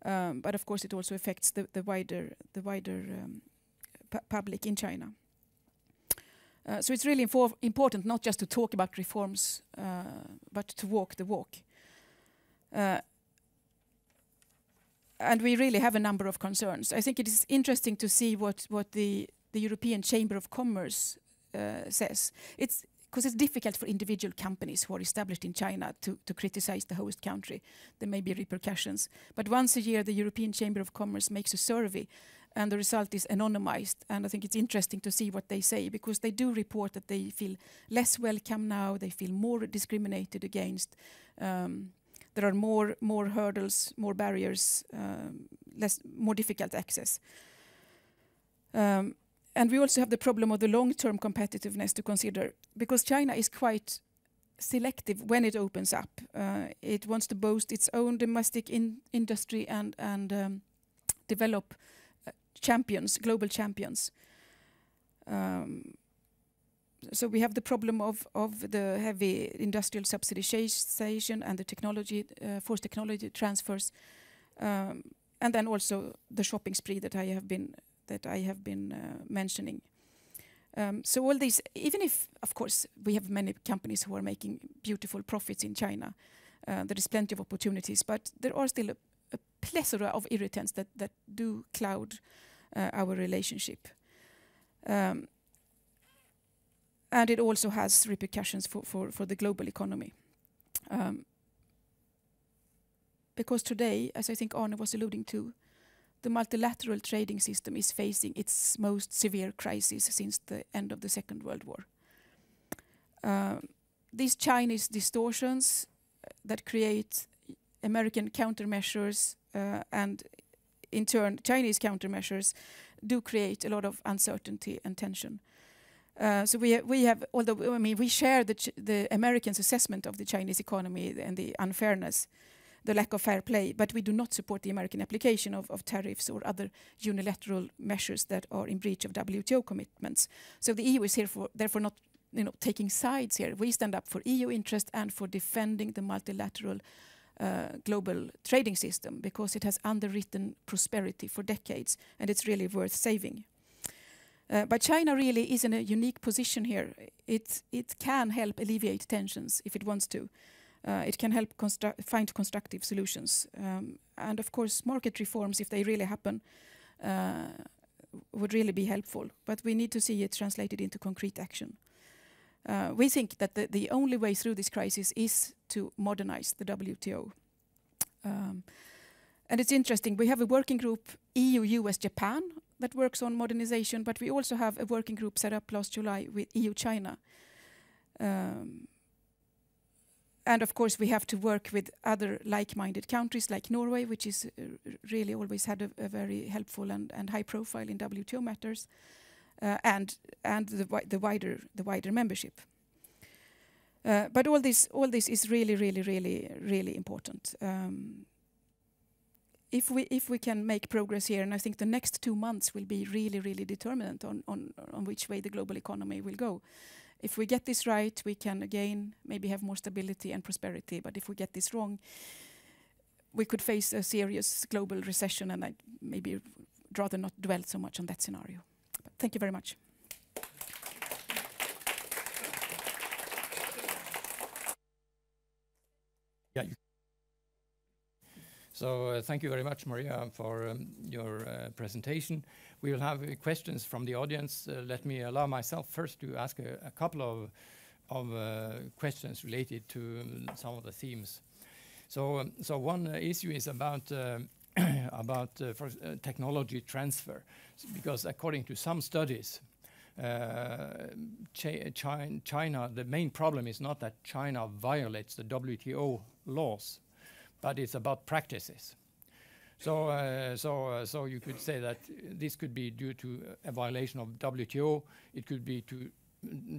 But of course, it also affects the wider public in China. So it's really important not just to talk about reforms, but to walk the walk. And we really have a number of concerns. I think it is interesting to see what the European Chamber of Commerce says. It's because it's difficult for individual companies who are established in China to criticize the host country. There may be repercussions. But once a year, the European Chamber of Commerce makes a survey, and the result is anonymized. And I think it's interesting to see what they say, because they do report that they feel less welcome now, they feel more discriminated against. There are more hurdles, more barriers, more difficult access. And we also have the problem of the long-term competitiveness to consider, because China is quite selective when it opens up. It wants to boast its own domestic industry and develop champions, global champions. So we have the problem of the heavy industrial subsidization and the technology, forced technology transfers, and then also the shopping spree that I have been mentioning. So all these, even if, of course, we have many companies who are making beautiful profits in China, there is plenty of opportunities, but there are still a plethora of irritants that do cloud our relationship. And it also has repercussions for the global economy. Because today, as I think Arne was alluding to, the multilateral trading system is facing its most severe crisis since the end of the Second World War. These Chinese distortions that create American countermeasures and in turn Chinese countermeasures do create a lot of uncertainty and tension. So we have, although I mean we share the Americans' assessment of the Chinese economy and the unfairness, the lack of fair play, but we do not support the American application of tariffs or other unilateral measures that are in breach of WTO commitments. So the EU is therefore not taking sides here. We stand up for EU interest and for defending the multilateral global trading system, because it has underwritten prosperity for decades and it's really worth saving. But China really is in a unique position here. It can help alleviate tensions if it wants to. It can help find constructive solutions. And of course, market reforms, if they really happen, would really be helpful. But we need to see it translated into concrete action. We think that the only way through this crisis is to modernize the WTO. And it's interesting, we have a working group, EU, US, Japan, that works on modernization, but we also have a working group set up last July with EU, China. And of course, we have to work with other like-minded countries like Norway, which is really always had a very helpful and high profile in WTO matters, and the wider membership. But all this is really important. If we can make progress here, and I think the next 2 months will be really determinant on which way the global economy will go. If we get this right, we can again maybe have more stability and prosperity. But if we get this wrong, we could face a serious global recession, and I'd maybe rather not dwell so much on that scenario. But thank you very much. Yeah. So thank you very much, Maria, for your presentation. We will have questions from the audience. Let me allow myself first to ask a couple of questions related to some of the themes. So one issue is about technology transfer, because according to some studies, China, the main problem is not that China violates the WTO laws, but it's about practices. So you could say that this could be due to a violation of WTO. It could be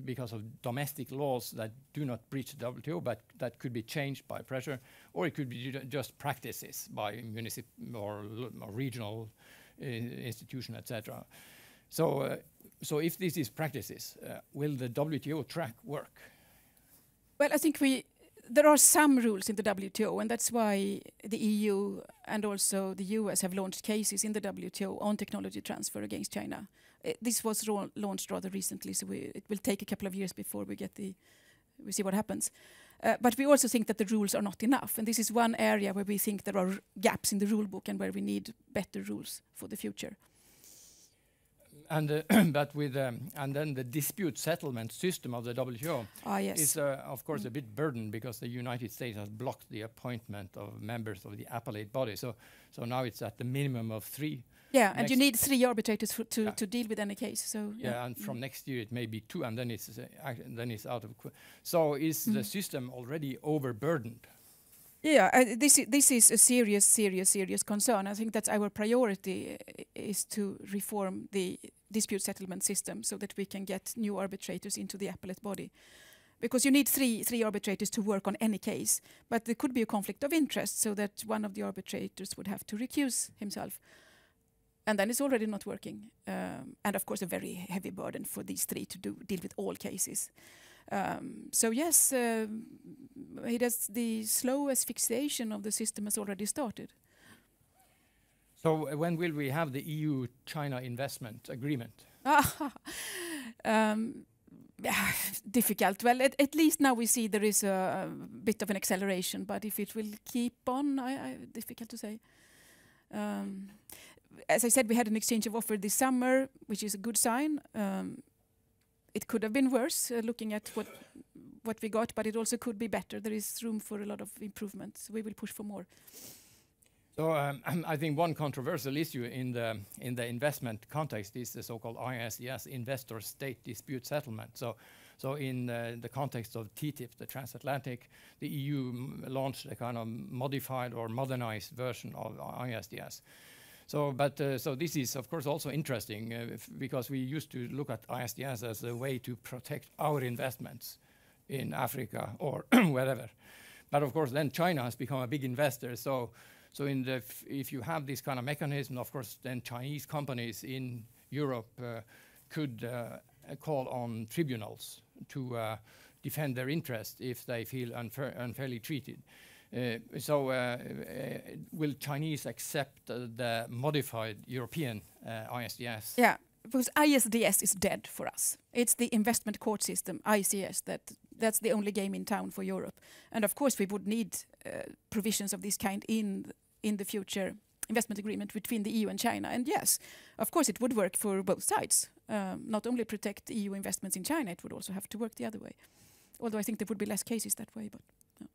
because of domestic laws that do not breach the WTO, but that could be changed by pressure, or it could be just practices by municipal or regional institution, etc. So if this is practices, will the WTO track work? Well, I think there are some rules in the WTO, and that's why the EU and also the US have launched cases in the WTO on technology transfer against China. This was launched rather recently, so it will take a couple of years before we see what happens. But we also think that the rules are not enough, and this is one area where we think there are gaps in the rule book and where we need better rules for the future. but with and then the dispute settlement system of the WTO is of course a bit burdened because the United States has blocked the appointment of members of the appellate body. So now it's at the minimum of 3. Yeah, and you need 3 arbitrators to deal with any case. So and from next year it may be 2, and then it's out of. So is the system already overburdened? Yeah, this is a serious concern. I think that's our priority, is to reform the dispute settlement system so that we can get new arbitrators into the appellate body. Because you need three arbitrators to work on any case, but there could be a conflict of interest, so that one of the arbitrators would have to recuse himself. And then it's already not working. And of course a very heavy burden for these 3 to deal with all cases. So yes, the slow asphyxiation of the system has already started. So when will we have the EU-China investment agreement? Difficult. Well, at least now we see there is a bit of an acceleration, but if it will keep on, difficult to say. As I said, we had an exchange of offer this summer, which is a good sign. It could have been worse, looking at what we got, but it also could be better. There is room for a lot of improvements. We will push for more. So I think one controversial issue in the investment context is the so-called ISDS, investor-state dispute settlement. So in the context of TTIP, the transatlantic, the EU launched a kind of modified or modernized version of ISDS. So this is of course also interesting because we used to look at ISDS as a way to protect our investments in Africa or wherever. But of course then China has become a big investor. So if you have this kind of mechanism, of course then Chinese companies in Europe could call on tribunals to defend their interest if they feel unfairly treated. Will Chinese accept the modified European ISDS? Yeah, because ISDS is dead for us. It's the investment court system, ICS, that's the only game in town for Europe. And of course we would need provisions of this kind in the future investment agreement between the EU and China. And yes, of course it would work for both sides. Not only protect EU investments in China, it would also have to work the other way. Although I think there would be less cases that way, but no.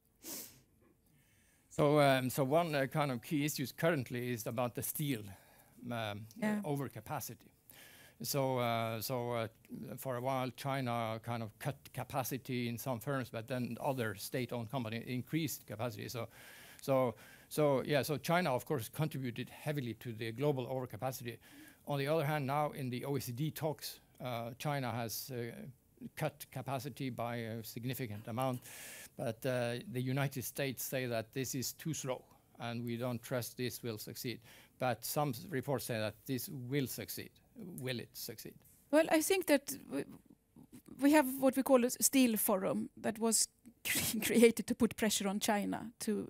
So one kind of key issues currently is about the steel overcapacity. So for a while China kind of cut capacity in some firms, but then other state-owned companies increased capacity. So China of course contributed heavily to the global overcapacity. On the other hand, now in the OECD talks, China has cut capacity by a significant amount. But the United States say that this is too slow and we don't trust this will succeed. But some reports say that this will succeed. Will it succeed? Well, I think that we have what we call a steel forum that was created to put pressure on China to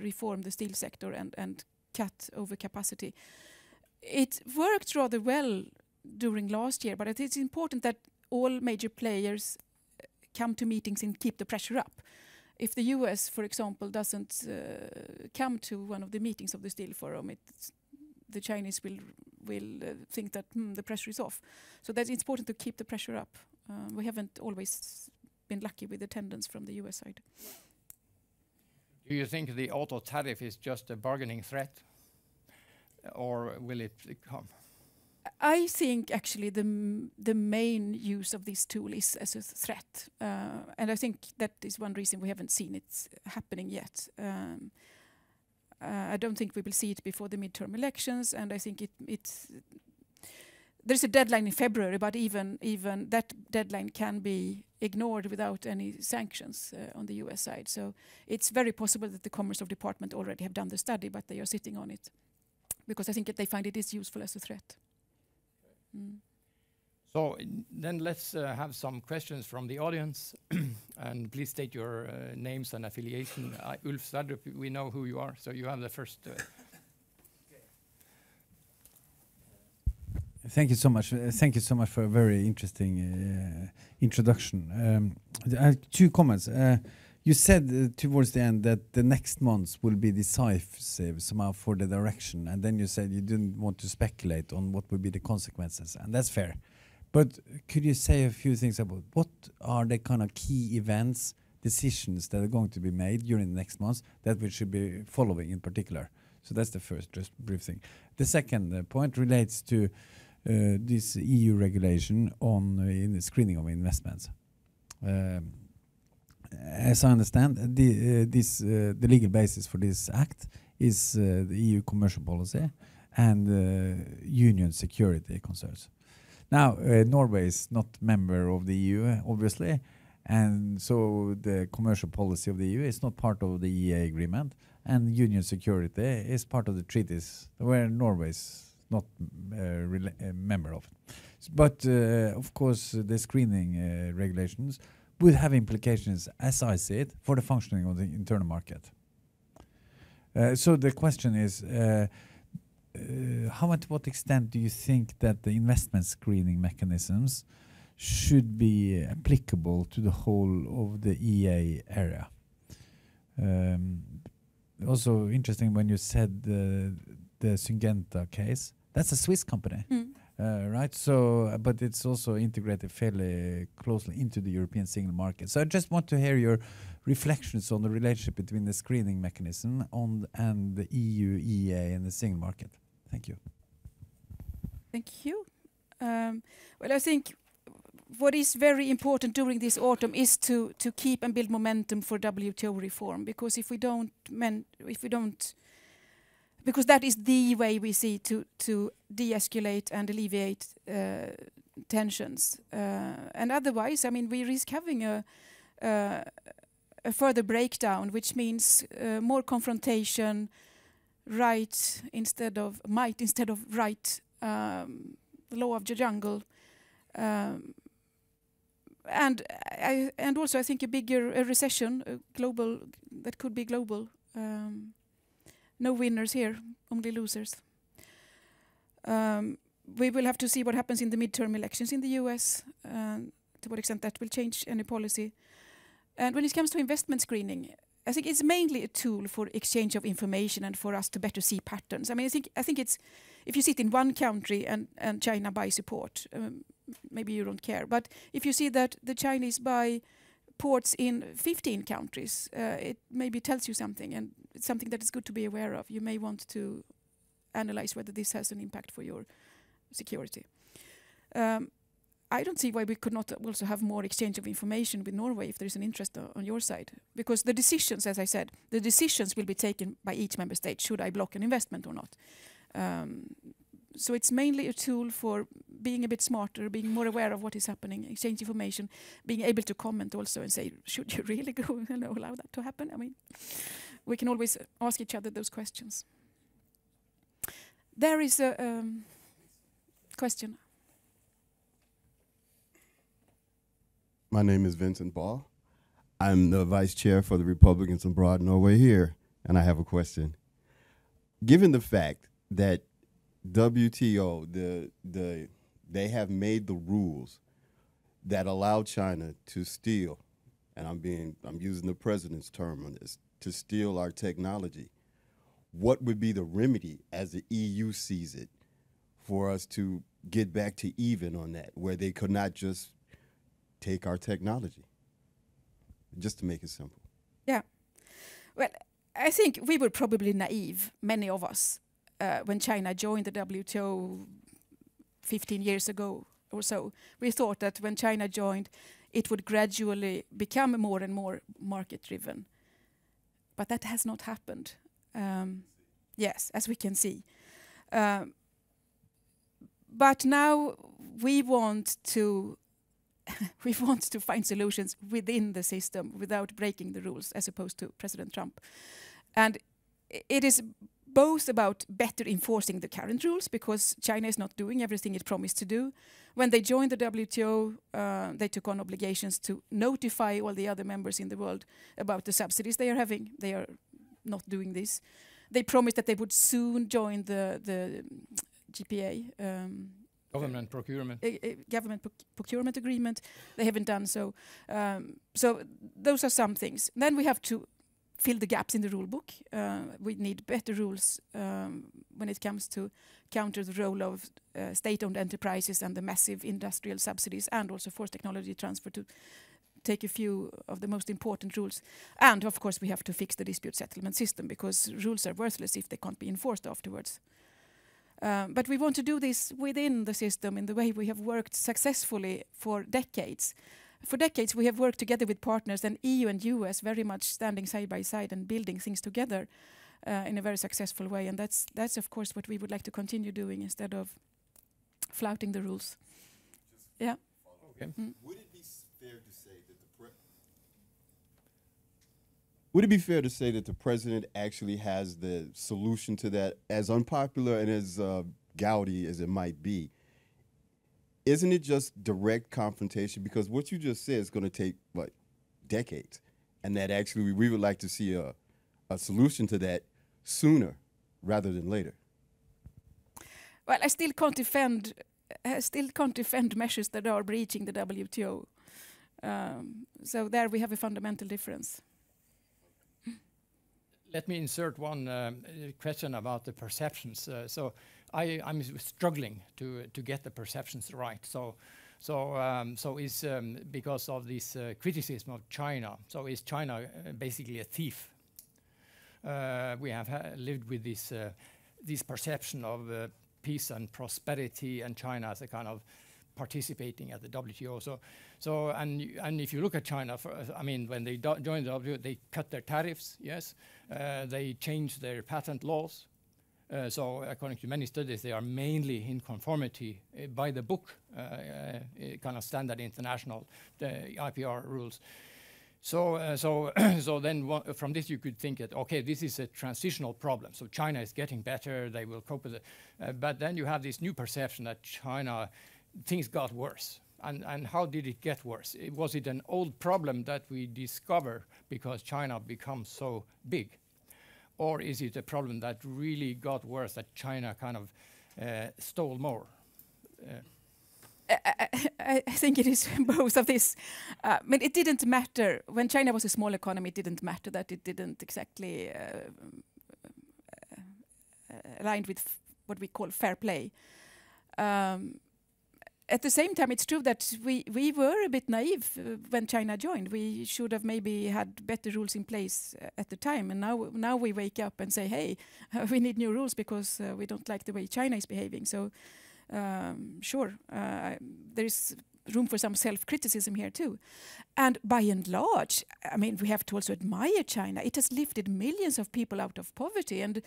reform the steel sector and cut overcapacity. It worked rather well during last year, but it is important that all major players come to meetings and keep the pressure up. If the US, for example, doesn't come to one of the meetings of the Steel Forum, the Chinese will think that the pressure is off. So that's important to keep the pressure up. We haven't always been lucky with attendance from the US side. Do you think the auto tariff is just a bargaining threat, or will it come? I think actually the main use of this tool is as a threat, and I think that is one reason we haven't seen it happening yet. I don't think we will see it before the midterm elections, and I think there's a deadline in February, but even that deadline can be ignored without any sanctions on the US side. So it's very possible that the Commerce Department already have done the study, but they are sitting on it because I think that they find it is useful as a threat. So then let's have some questions from the audience, and please state your names and affiliation. Ulf Sverdrup, we know who you are, so you have the first. Thank you so much. Thank you so much for a very interesting introduction. I have two comments. You said towards the end that the next months will be decisive somehow for the direction, and then you said you didn't want to speculate on what would be the consequences, and that's fair. But could you say a few things about what are the kind of key events, decisions that are going to be made during the next months that we should be following in particular? So that's the first, just brief thing. The second point relates to this EU regulation on in the screening of investments. As I understand, the legal basis for this act is the EU commercial policy and union security concerns. Now, Norway is not member of the EU, obviously, and so the commercial policy of the EU is not part of the EEA agreement, and union security is part of the treaties where Norway is not a member of. But, of course, the screening regulations would have implications, as I see it, for the functioning of the internal market. So the question is, to what extent do you think that the investment screening mechanisms should be applicable to the whole of the EEA area? Also interesting when you said the Syngenta case. That's a Swiss company. Right, so but it's also integrated fairly closely into the European single market. So I just want to hear your reflections on the relationship between the screening mechanism and the EU, EEA, and the single market. Thank you. Thank you. Well, I think what is very important during this autumn is to keep and build momentum for WTO reform, because if we don't, because that is the way we see to de-escalate and alleviate tensions. And otherwise, I mean, we risk having a further breakdown, which means more confrontation, right instead of might, instead of right, the law of the jungle. And also, I think a bigger recession, global, that could be global. No winners here, only losers. We will have to see what happens in the midterm elections in the US, to what extent that will change any policy. And when it comes to investment screening, I think it's mainly a tool for exchange of information and for us to better see patterns. I mean, I think it's, if you sit in one country and China buys support, maybe you don't care. But if you see that the Chinese buy ports in 15 countries, it maybe tells you something, and it's something that is good to be aware of. You may want to analyze whether this has an impact for your security. I don't see why we could not also have more exchange of information with Norway if there is an interest on your side. Because the decisions, as I said, the decisions will be taken by each member state. Should I block an investment or not? So it's mainly a tool for being a bit smarter, being more aware of what is happening, exchange information, being able to comment also and say, should you really go and allow that to happen? I mean, we can always ask each other those questions. There is a question. My name is Vincent Ball. I'm the vice chair for the Republicans abroad Norway here, and I have a question. Given the fact that WTO, they have made the rules that allow China to steal, and I'm using the president's term on this, to steal our technology. What would be the remedy as the EU sees it for us to get back to even on that, where they could not just take our technology? Just to make it simple. Yeah. Well, I think we were probably naive, many of us, when China joined the WTO 15 years ago or so. We thought that when China joined, it would gradually become more and more market-driven. But that has not happened. Yes, as we can see. But now we want to find solutions within the system without breaking the rules, as opposed to President Trump. And it is both about better enforcing the current rules, because China is not doing everything it promised to do. When they joined the WTO, they took on obligations to notify all the other members in the world about the subsidies they are having. They are not doing this. They promised that they would soon join the GPA, Government procurement. Government procurement agreement. They haven't done so. So those are some things. Then we have to fill the gaps in the rule book. We need better rules when it comes to counter the role of state-owned enterprises and the massive industrial subsidies, and also forced technology transfer, to take a few of the most important rules. And of course we have to fix the dispute settlement system, because rules are worthless if they can't be enforced afterwards. But we want to do this within the system in the way we have worked successfully for decades. For decades we have worked together with partners, and EU and US very much standing side by side and building things together in a very successful way. And that's of course what we would like to continue doing, instead of flouting the rules. Yeah. Okay. Would it be fair to say that would it be fair to say that the president actually has the solution to that, as unpopular and as gouty as it might be? Isn't it just direct confrontation? Because what you just said is going to take, what, decades. And that actually we would like to see a solution to that sooner rather than later. Well, I still can't defend measures that are breaching the WTO. So there we have a fundamental difference. Let me insert one question about the perceptions. So I'm struggling to get the perceptions right. So is because of this criticism of China. So is China basically a thief? We have lived with this perception of peace and prosperity, and China as a kind of participating at the WTO. So and if you look at China, I mean, when they joined the WTO, they cut their tariffs. Yes, they changed their patent laws. So according to many studies, they are mainly in conformity by the book, kind of standard international IPR rules. So then from this you could think that, okay, this is a transitional problem. So China is getting better, they will cope with it. But then you have this new perception that China, things got worse. And how did it get worse? Was it an old problem that we discover because China becomes so big? Or is it a problem that really got worse, that China kind of stole more? I think it is both of this. I mean, it didn't matter. When China was a small economy, it didn't matter that it didn't exactly align with what we call fair play. At the same time, it's true that we were a bit naive when China joined. We should have maybe had better rules in place at the time. And now we wake up and say, hey, we need new rules because we don't like the way China is behaving. So sure, there is room for some self-criticism here too. And by and large, I mean, we have to also admire China. It has lifted millions of people out of poverty, and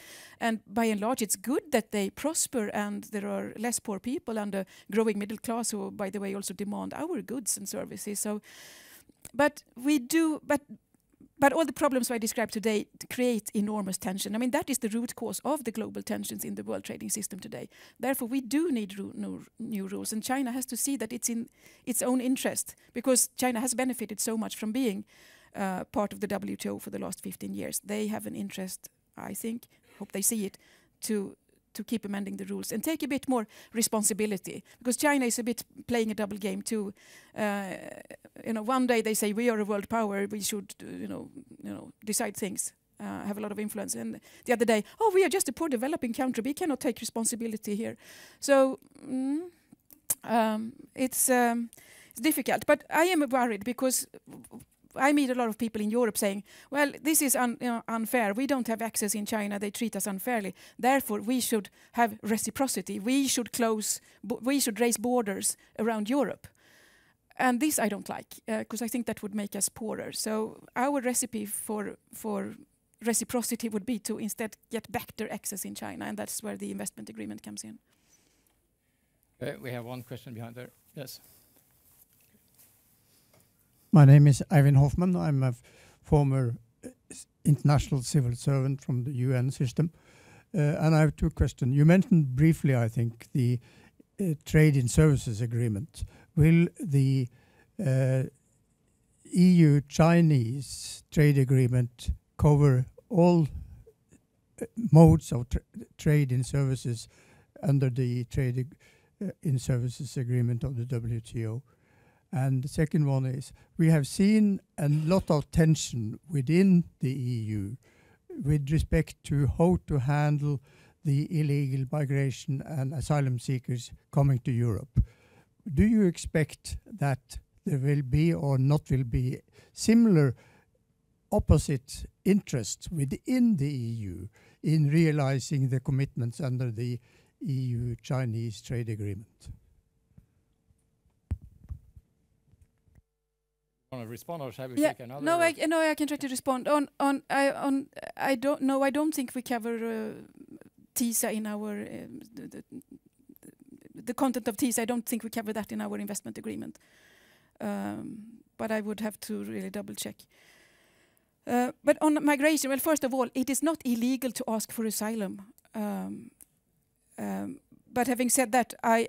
by and large, it's good that they prosper and there are less poor people and a growing middle class who, by the way, also demand our goods and services. So, but all the problems I described today create enormous tension. I mean, that is the root cause of the global tensions in the world trading system today. Therefore, we do need new rules. And China has to see that it's in its own interest, because China has benefited so much from being part of the WTO for the last 15 years. They have an interest, I think, hope they see it, to keep amending the rules and take a bit more responsibility, because China is a bit playing a double game too. One day they say we are a world power, we should, decide things, have a lot of influence, and the other day, oh, we are just a poor developing country, we cannot take responsibility here. So it's difficult, but I am worried because I meet a lot of people in Europe saying, well, this is unfair. We don't have access in China. They treat us unfairly. Therefore, we should have reciprocity. We should raise borders around Europe. And this I don't like, because I think that would make us poorer. So our recipe for reciprocity would be to instead get backdoor access in China, and that's where the investment agreement comes in. We have one question behind there. Yes. My name is Eivind Hoffman. I'm a former international civil servant from the UN system. And I have two questions. You mentioned briefly, I think, the trade in services agreement. Will the EU-Chinese trade agreement cover all modes of trade in services under the trade in-services agreement of the WTO? And the second one is, we have seen a lot of tension within the EU with respect to how to handle the illegal migration and asylum seekers coming to Europe. Do you expect that there will be or not will be similar opposite interests within the EU in realizing the commitments under the EU-Chinese trade agreement? Want to respond, or shall we take another? No, I can try to respond. I don't think we cover TISA in our the content of TISA. I don't think we cover that in our investment agreement. But I would have to really double check. But on migration, well, first of all, it is not illegal to ask for asylum. But having said that, I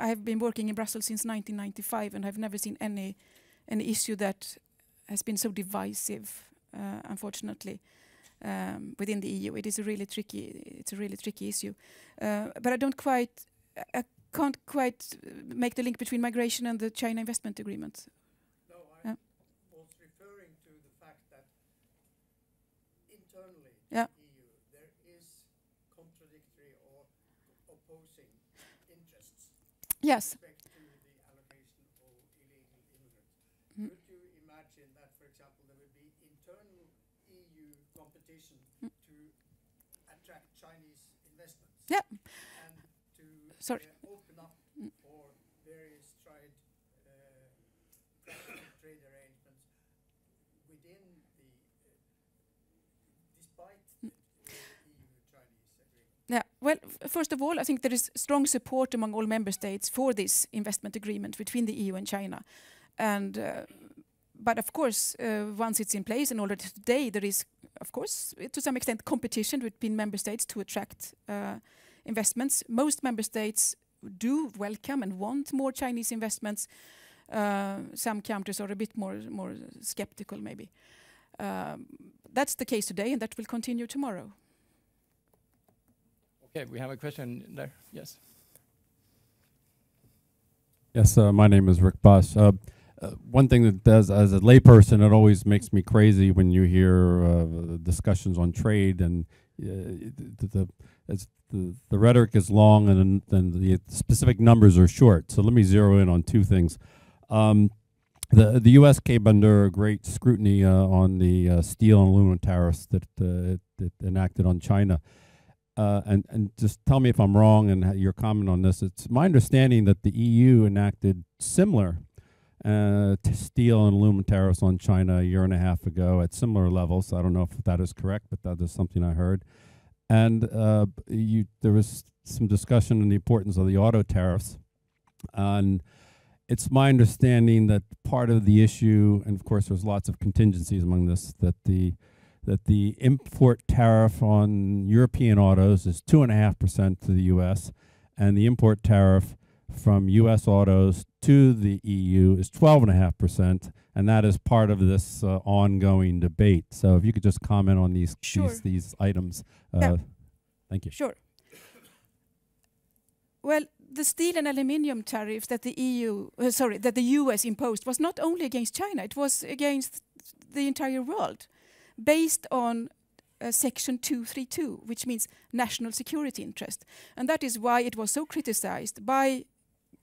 have been working in Brussels since 1995, and I've never seen any issue that has been so divisive, unfortunately, within the EU. It's a really tricky issue. But I can't quite make the link between migration and the China investment agreement. No, I was referring to the fact that internally in the EU there is contradictory or opposing interests. Yes. With respect to the allocation of illegal immigrants. Could you imagine that, for example, there would be internal EU competition to attract Chinese investments? Yeah. And to open up for various trade arrangements within the, despite the EU-Chinese agreement? Yeah. Well, first of all, I think there is strong support among all member states for this investment agreement between the EU and China. And but of course, once it's in place, and already today there is, of course, to some extent, competition between member states to attract investments. Most member states do welcome and want more Chinese investments. Some countries are a bit more skeptical, maybe. That's the case today, and that will continue tomorrow. Okay, we have a question there. Yes. Yes, my name is Rick Bosch. One thing that does, as a layperson, it always makes me crazy when you hear discussions on trade, and the rhetoric is long and the specific numbers are short. So let me zero in on two things. The U.S. came under great scrutiny on the steel and aluminum tariffs that it enacted on China. And just tell me if I'm wrong and your comment on this. It's my understanding that the EU enacted similar steel and aluminum tariffs on China a year and a half ago at similar levels. I don't know if that is correct, but that is something I heard. And there was some discussion on the importance of the auto tariffs. And it's my understanding that part of the issue, and of course there's lots of contingencies among this, that the import tariff on European autos is 2.5% to the U.S., and the import tariff from U.S. autos to the EU is 12.5%, and that is part of this ongoing debate. So if you could just comment on these items. Thank you. Sure. Well, the steel and aluminium tariffs that the U.S. imposed was not only against China; it was against the entire world, based on Section 232, which means national security interest. And that is why it was so criticized by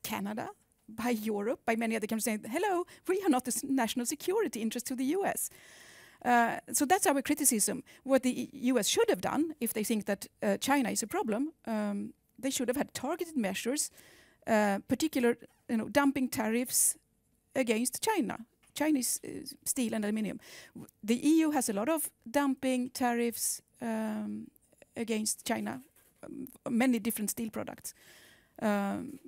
Canada, by Europe, by many other countries, saying, hello, we are not the national security interest to the US. So that's our criticism. What the US should have done, if they think that China is a problem, they should have had targeted measures, particular dumping tariffs against China. Chinese steel and aluminium. The EU has a lot of dumping tariffs against China, many different steel products, and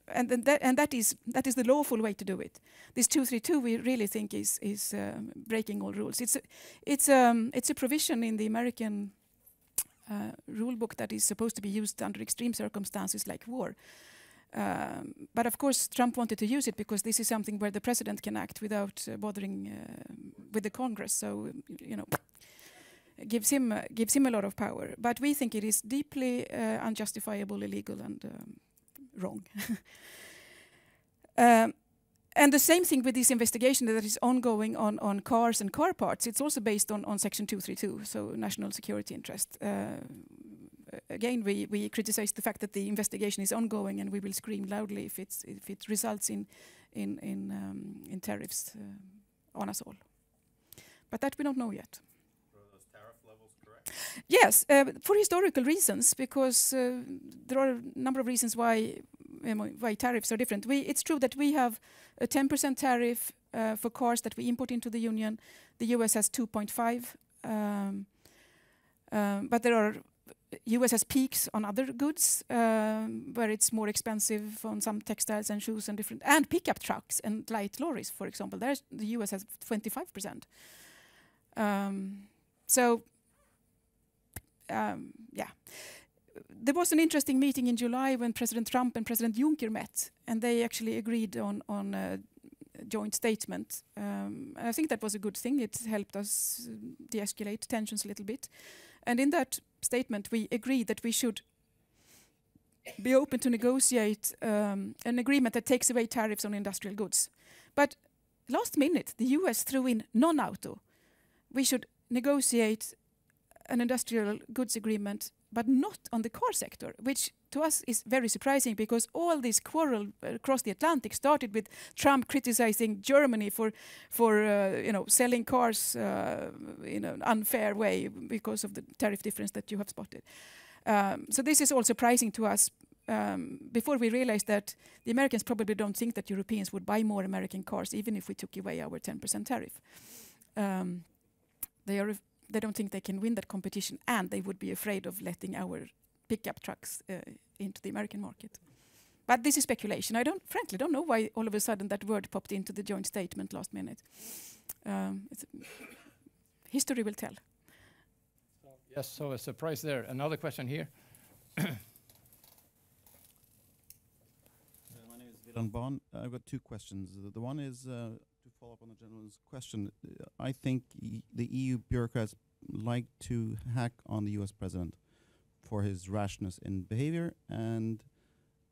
that is the lawful way to do it. This 232 we really think is breaking all rules. It's a provision in the American rule book that is supposed to be used under extreme circumstances like war. But of course, Trump wanted to use it because this is something where the president can act without bothering with the Congress. So, gives him a lot of power. But we think it is deeply unjustifiable, illegal, and wrong. And the same thing with this investigation that is ongoing on cars and car parts. It's also based on Section 232, so national security interest. Again, we criticize the fact that the investigation is ongoing, and we will scream loudly if it results in tariffs on us all. But that we don't know yet. Are those tariff levels correct? Yes, for historical reasons, because there are a number of reasons why tariffs are different. It's true that we have a 10% tariff for cars that we import into the Union. The US has 2.5, but US has peaks on other goods where it's more expensive on some textiles and shoes and pickup trucks and light lorries, for example. The US has 25%. There was an interesting meeting in July when President Trump and President Juncker met, and they actually agreed on a joint statement. I think that was a good thing. It helped us de-escalate tensions a little bit. And in that statement, we agreed that we should be open to negotiate an agreement that takes away tariffs on industrial goods. But last minute, the US threw in non-auto. We should negotiate an industrial goods agreement, but not on the car sector, which to us is very surprising, because all this quarrel across the Atlantic started with Trump criticizing Germany for selling cars in an unfair way because of the tariff difference that you have spotted. So this is all surprising to us. Before we realized that the Americans probably don't think that Europeans would buy more American cars even if we took away our 10% tariff. They don't think they can win that competition, and they would be afraid of letting our pickup trucks into the American market. But this is speculation. I frankly don't know why all of a sudden that word popped into the joint statement last minute. History will tell. Yes, so a surprise there. Another question here. My name is Vilan Bond. I've got two questions. The one is to follow up on the gentleman's question. I think the EU bureaucrats like to hack on the US president for his rashness in behavior, and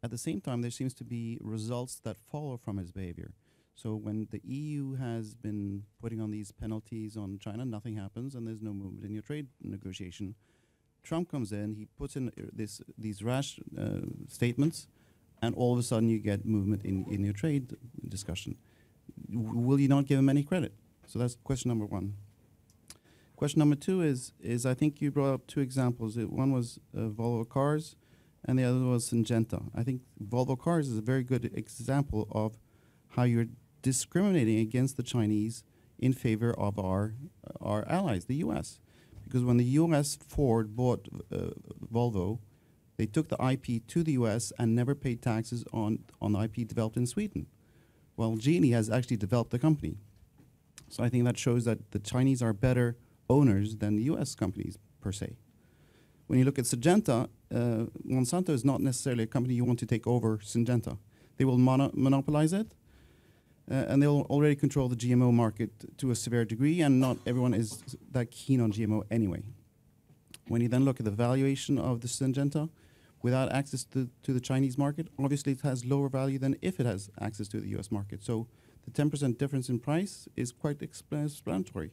at the same time there seems to be results that follow from his behavior. So when the EU has been putting on these penalties on China, nothing happens and there's no movement in your trade negotiation. Trump comes in, he puts in these rash statements, and all of a sudden you get movement in your trade discussion. Will you not give him any credit? So that's question number one. Question number two is I think you brought up two examples. One was Volvo Cars, and the other was Syngenta. I think Volvo Cars is a very good example of how you're discriminating against the Chinese in favor of our allies, the U.S. Because when the U.S. Ford bought Volvo, they took the IP to the U.S. and never paid taxes on the IP developed in Sweden. Well, Genie has actually developed the company. So I think that shows that the Chinese are better owners than the U.S. companies, per se. When you look at Syngenta, Monsanto is not necessarily a company you want to take over Syngenta. They will monopolize it, and they'll already control the GMO market to a severe degree, and not everyone is that keen on GMO anyway. When you then look at the valuation of the Syngenta, without access to the Chinese market, obviously it has lower value than if it has access to the US market. So the 10% difference in price is quite explanatory.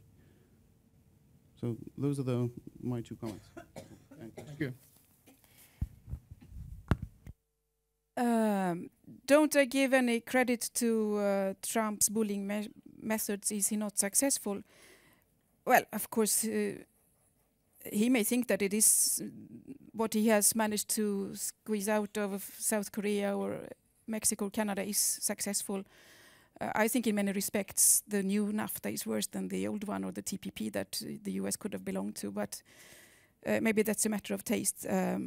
So those are my two comments. Thank you. Don't I give any credit to Trump's bullying methods? Is he not successful? Well, of course, he may think that it is what he has managed to squeeze out of South Korea or Mexico or Canada is successful. I think in many respects the new NAFTA is worse than the old one or the TPP that the US could have belonged to, but maybe that's a matter of taste. I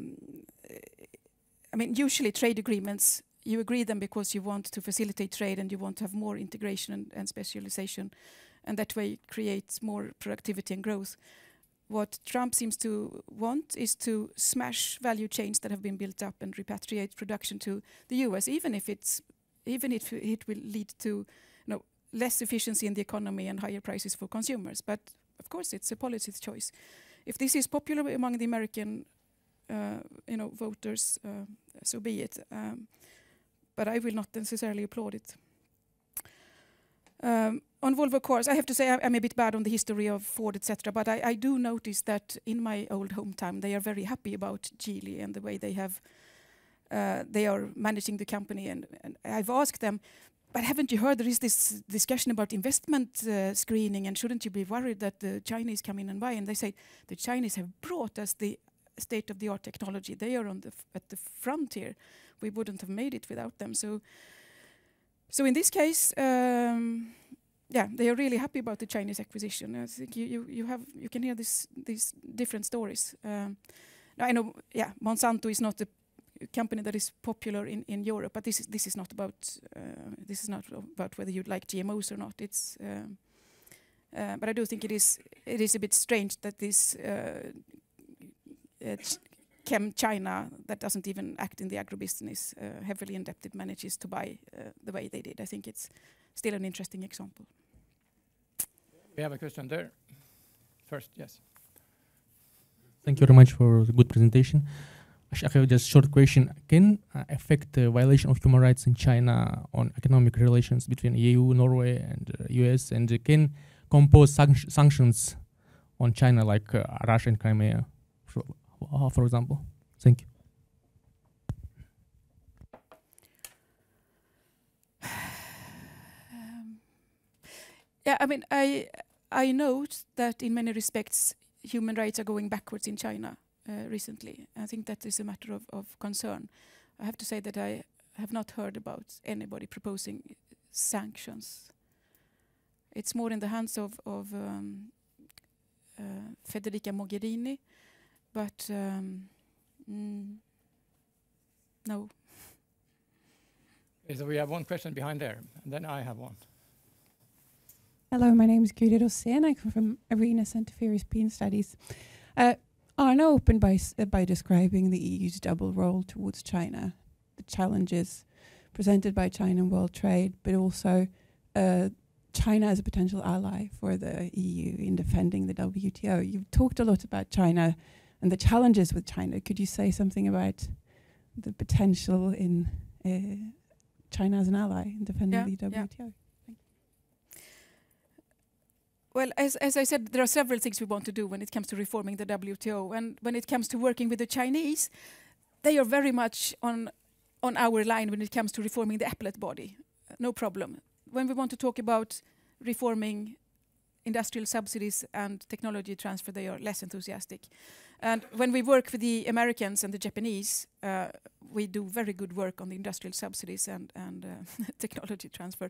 mean, usually trade agreements, you agree them because you want to facilitate trade and you want to have more integration and specialization, and that way it creates more productivity and growth. What Trump seems to want is to smash value chains that have been built up and repatriate production to the US, even if it will lead to less efficiency in the economy and higher prices for consumers. But of course, it's a policy choice. if this is popular among the American voters, so be it. But I will not necessarily applaud it. On Volvo Cars, I have to say I'm a bit bad on the history of Ford, etc. But I do notice that in my old hometown, they are very happy about Geely and the way they are managing the company. And I've asked them, but haven't you heard there is this discussion about investment screening, and shouldn't you be worried that the Chinese come in and buy? And they say the Chinese have brought us the state-of-the-art technology. They are at the frontier. We wouldn't have made it without them. So in this case, they are really happy about the Chinese acquisition. I think you can hear these different stories. I know, Monsanto is not a company that is popular in Europe, but this is not about whether you like GMOs or not. It's but I do think it is a bit strange that this Chem China that doesn't even act in the agribusiness, heavily indebted, manages to buy the way they did. I think it's still an interesting example. We have a question there. First, yes. Thank you very much for the good presentation. Actually, I have just a short question. Can affect the violation of human rights in China on economic relations between EU, Norway, and US, and can compose sanctions on China, like Russia and Crimea, for example? Thank you. I mean, I note that in many respects human rights are going backwards in China recently. I think that is a matter of concern. I have to say that I have not heard about anybody proposing sanctions. It's more in the hands of Federica Mogherini, but no. So we have one question behind there, and then I have one. Hello, my name is Gyrid Osen. I come from Arena Centre for European Studies. Arne opened by describing the EU's double role towards China, the challenges presented by China in world trade, but also China as a potential ally for the EU in defending the WTO. You've talked a lot about China and the challenges with China. Could you say something about the potential in China as an ally in defending the WTO? Yeah. Well, as I said, there are several things we want to do when it comes to reforming the WTO. And when it comes to working with the Chinese, they are very much on our line when it comes to reforming the appellate body. No problem. When we want to talk about reforming industrial subsidies and technology transfer, they are less enthusiastic. And when we work with the Americans and the Japanese, we do very good work on the industrial subsidies and technology transfer,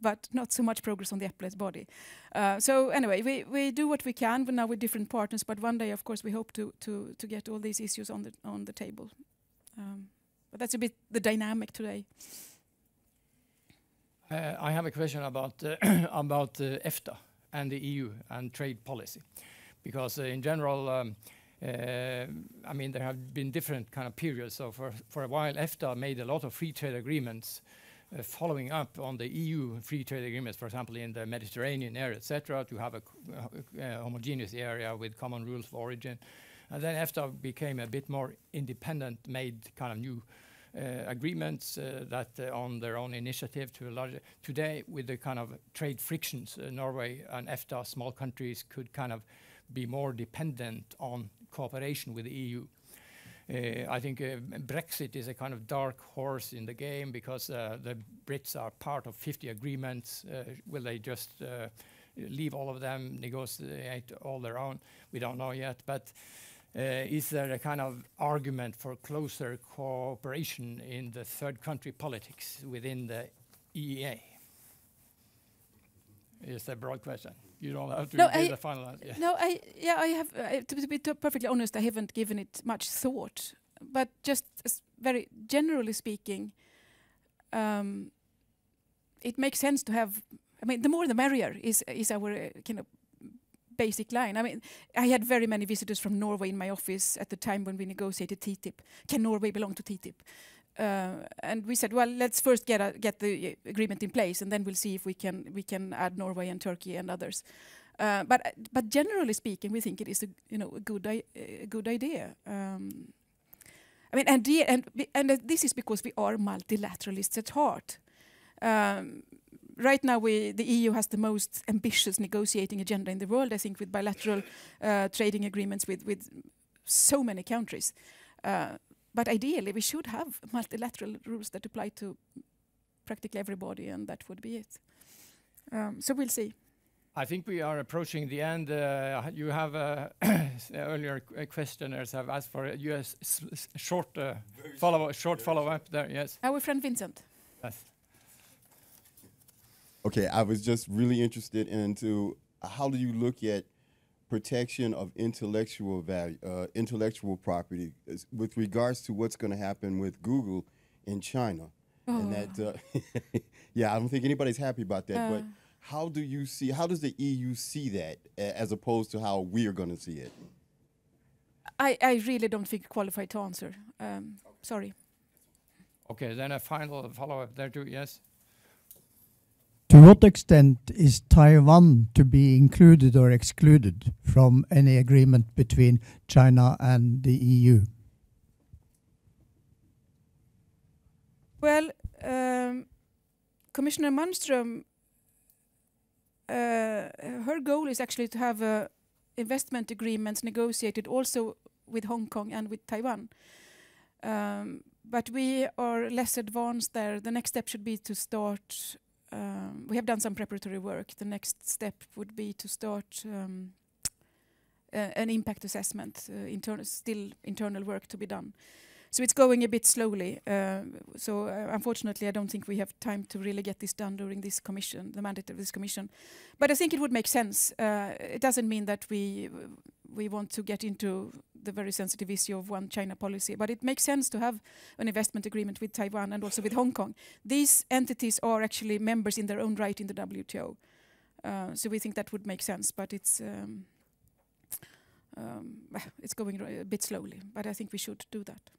but not so much progress on the appellate body. So anyway, we do what we can now with different partners, but one day, of course, we hope to get all these issues on the table. But that's a bit the dynamic today. I have a question about EFTA and the EU and trade policy, because in general, I mean, there have been different kind of periods. So for a while, EFTA made a lot of free trade agreements following up on the EU free trade agreements, for example, in the Mediterranean area, etc., to have a homogeneous area with common rules of origin. And then EFTA became a bit more independent, made kind of new agreements that on their own initiative to a larger. Today, with the kind of trade frictions, Norway and EFTA, small countries, could kind of be more dependent on cooperation with the EU. I think Brexit is a kind of dark horse in the game because the Brits are part of 50 agreements. Will they just leave all of them, negotiate all their own? We don't know yet, but is there a kind of argument for closer cooperation in the third country politics within the EEA? It's a broad question. You don't have to give the final answer. No, I have. To be perfectly honest, I haven't given it much thought. But just very generally speaking, it makes sense to have. I mean, the more the merrier is our kind of basic line. I mean, I had very many visitors from Norway in my office at the time when we negotiated TTIP. Can Norway belong to TTIP? And we said, well, let's first get the agreement in place, and then we'll see if we can add Norway and Turkey and others. But generally speaking, we think it is a good idea. I mean, and this is because we are multilateralists at heart. Right now, the EU has the most ambitious negotiating agenda in the world, I think, with bilateral trading agreements with so many countries. But ideally, we should have multilateral rules that apply to practically everybody, and that would be it. So we'll see. I think we are approaching the end. You have earlier questioners have asked for a short follow-up there. Yes. Our friend Vincent. Yes. Okay, I was just really interested into how do you look at protection of intellectual value, intellectual property, with regards to what's going to happen with Google in China, and that yeah, I don't think anybody's happy about that. But how does the EU see that as opposed to how we are going to see it? I really don't think qualified to answer. Sorry. Okay, then a final follow-up there too. Yes. To what extent is Taiwan to be included or excluded from any agreement between China and the EU? Well, Commissioner Malmström, her goal is actually to have investment agreements negotiated also with Hong Kong and with Taiwan. But we are less advanced there. The next step should be to start. We have done some preparatory work. The next step would be to start an impact assessment, internal work to be done. So it's going a bit slowly. So unfortunately, I don't think we have time to really get this done during this commission, the mandate of this commission. But I think it would make sense. It doesn't mean that we want to get into the very sensitive issue of one China policy, but it makes sense to have an investment agreement with Taiwan and also with Hong Kong. These entities are actually members in their own right in the WTO. So we think that would make sense, but it's going a bit slowly, but I think we should do that.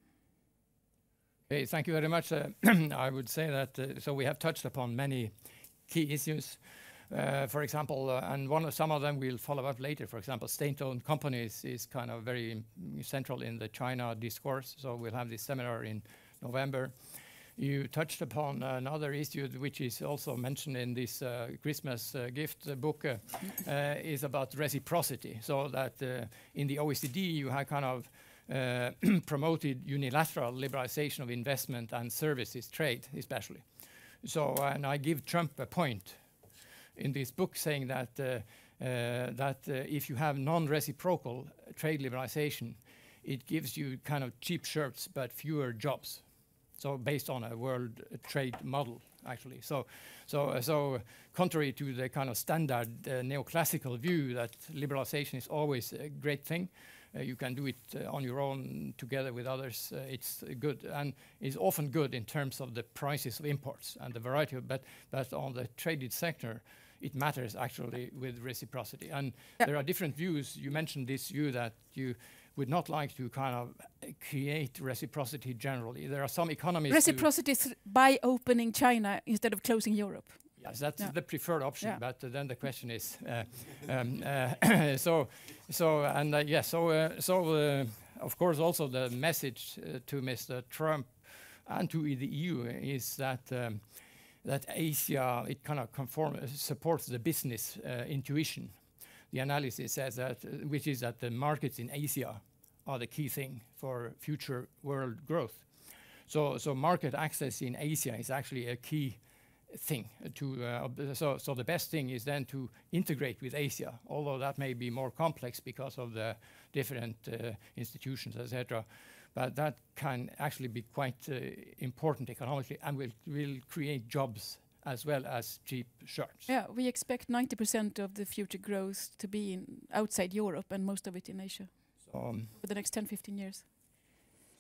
Okay, thank you very much. I would say that so we have touched upon many key issues. For example, and some of them we'll follow up later. For example, state-owned companies is kind of very central in the China discourse. So we'll have this seminar in November. You touched upon another issue which is also mentioned in this Christmas gift book is about reciprocity. So that in the OECD you have kind of promoted unilateral liberalization of investment and services trade, especially. So, and I give Trump a point in this book saying that if you have non-reciprocal trade liberalization, it gives you kind of cheap shirts but fewer jobs. So based on a world trade model, actually. So contrary to the kind of standard neoclassical view that liberalization is always a great thing, you can do it on your own together with others. It's good and is often good in terms of the prices of imports and the variety of, but on the traded sector, it matters actually with reciprocity. And there are different views. You mentioned this view that you would not like to kind of create reciprocity generally. There are some economists. Reciprocity by opening China instead of closing Europe. Yes, that's the preferred option. But then the question is, of course, also the message to Mr. Trump and to the EU is that that Asia, it kind of supports the business intuition. The analysis says that, which is that the markets in Asia are the key thing for future world growth. So market access in Asia is actually a key thing to. So the best thing is then to integrate with Asia, although that may be more complex because of the different institutions, etc. But that can actually be quite important economically and will create jobs as well as cheap shirts. Yeah, we expect 90% of the future growth to be outside Europe and most of it in Asia for the next 10-15 years.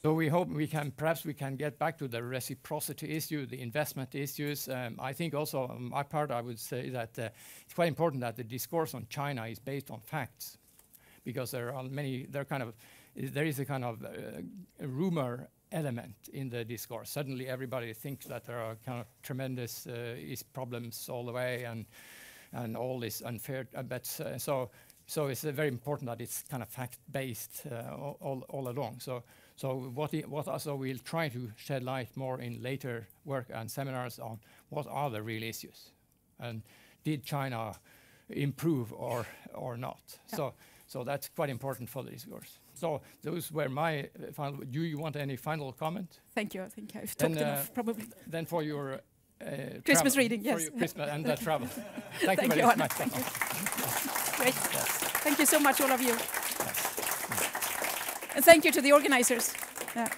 So we hope perhaps we can get back to the reciprocity issue, the investment issues. I think also on my part I would say that it's quite important that the discourse on China is based on facts, because there is a kind of a rumor element in the discourse. Suddenly everybody thinks that there are kind of tremendous problems all the way, and all this unfair bets. So it's very important that it's kind of fact-based all along. So what also we'll try to shed light more in later work and seminars on what are the real issues, and did China improve or not? Yeah. So that's quite important for the discourse. So those were my final. Do you want any final comment? Thank you. I think I've talked enough, probably. Then for your Christmas travel, reading, for yes. your Christmas and travel. Thank you very you, Anna. much. Thank you. Great. Thank you so much, all of you. Yes. And thank you to the organizers. Yeah.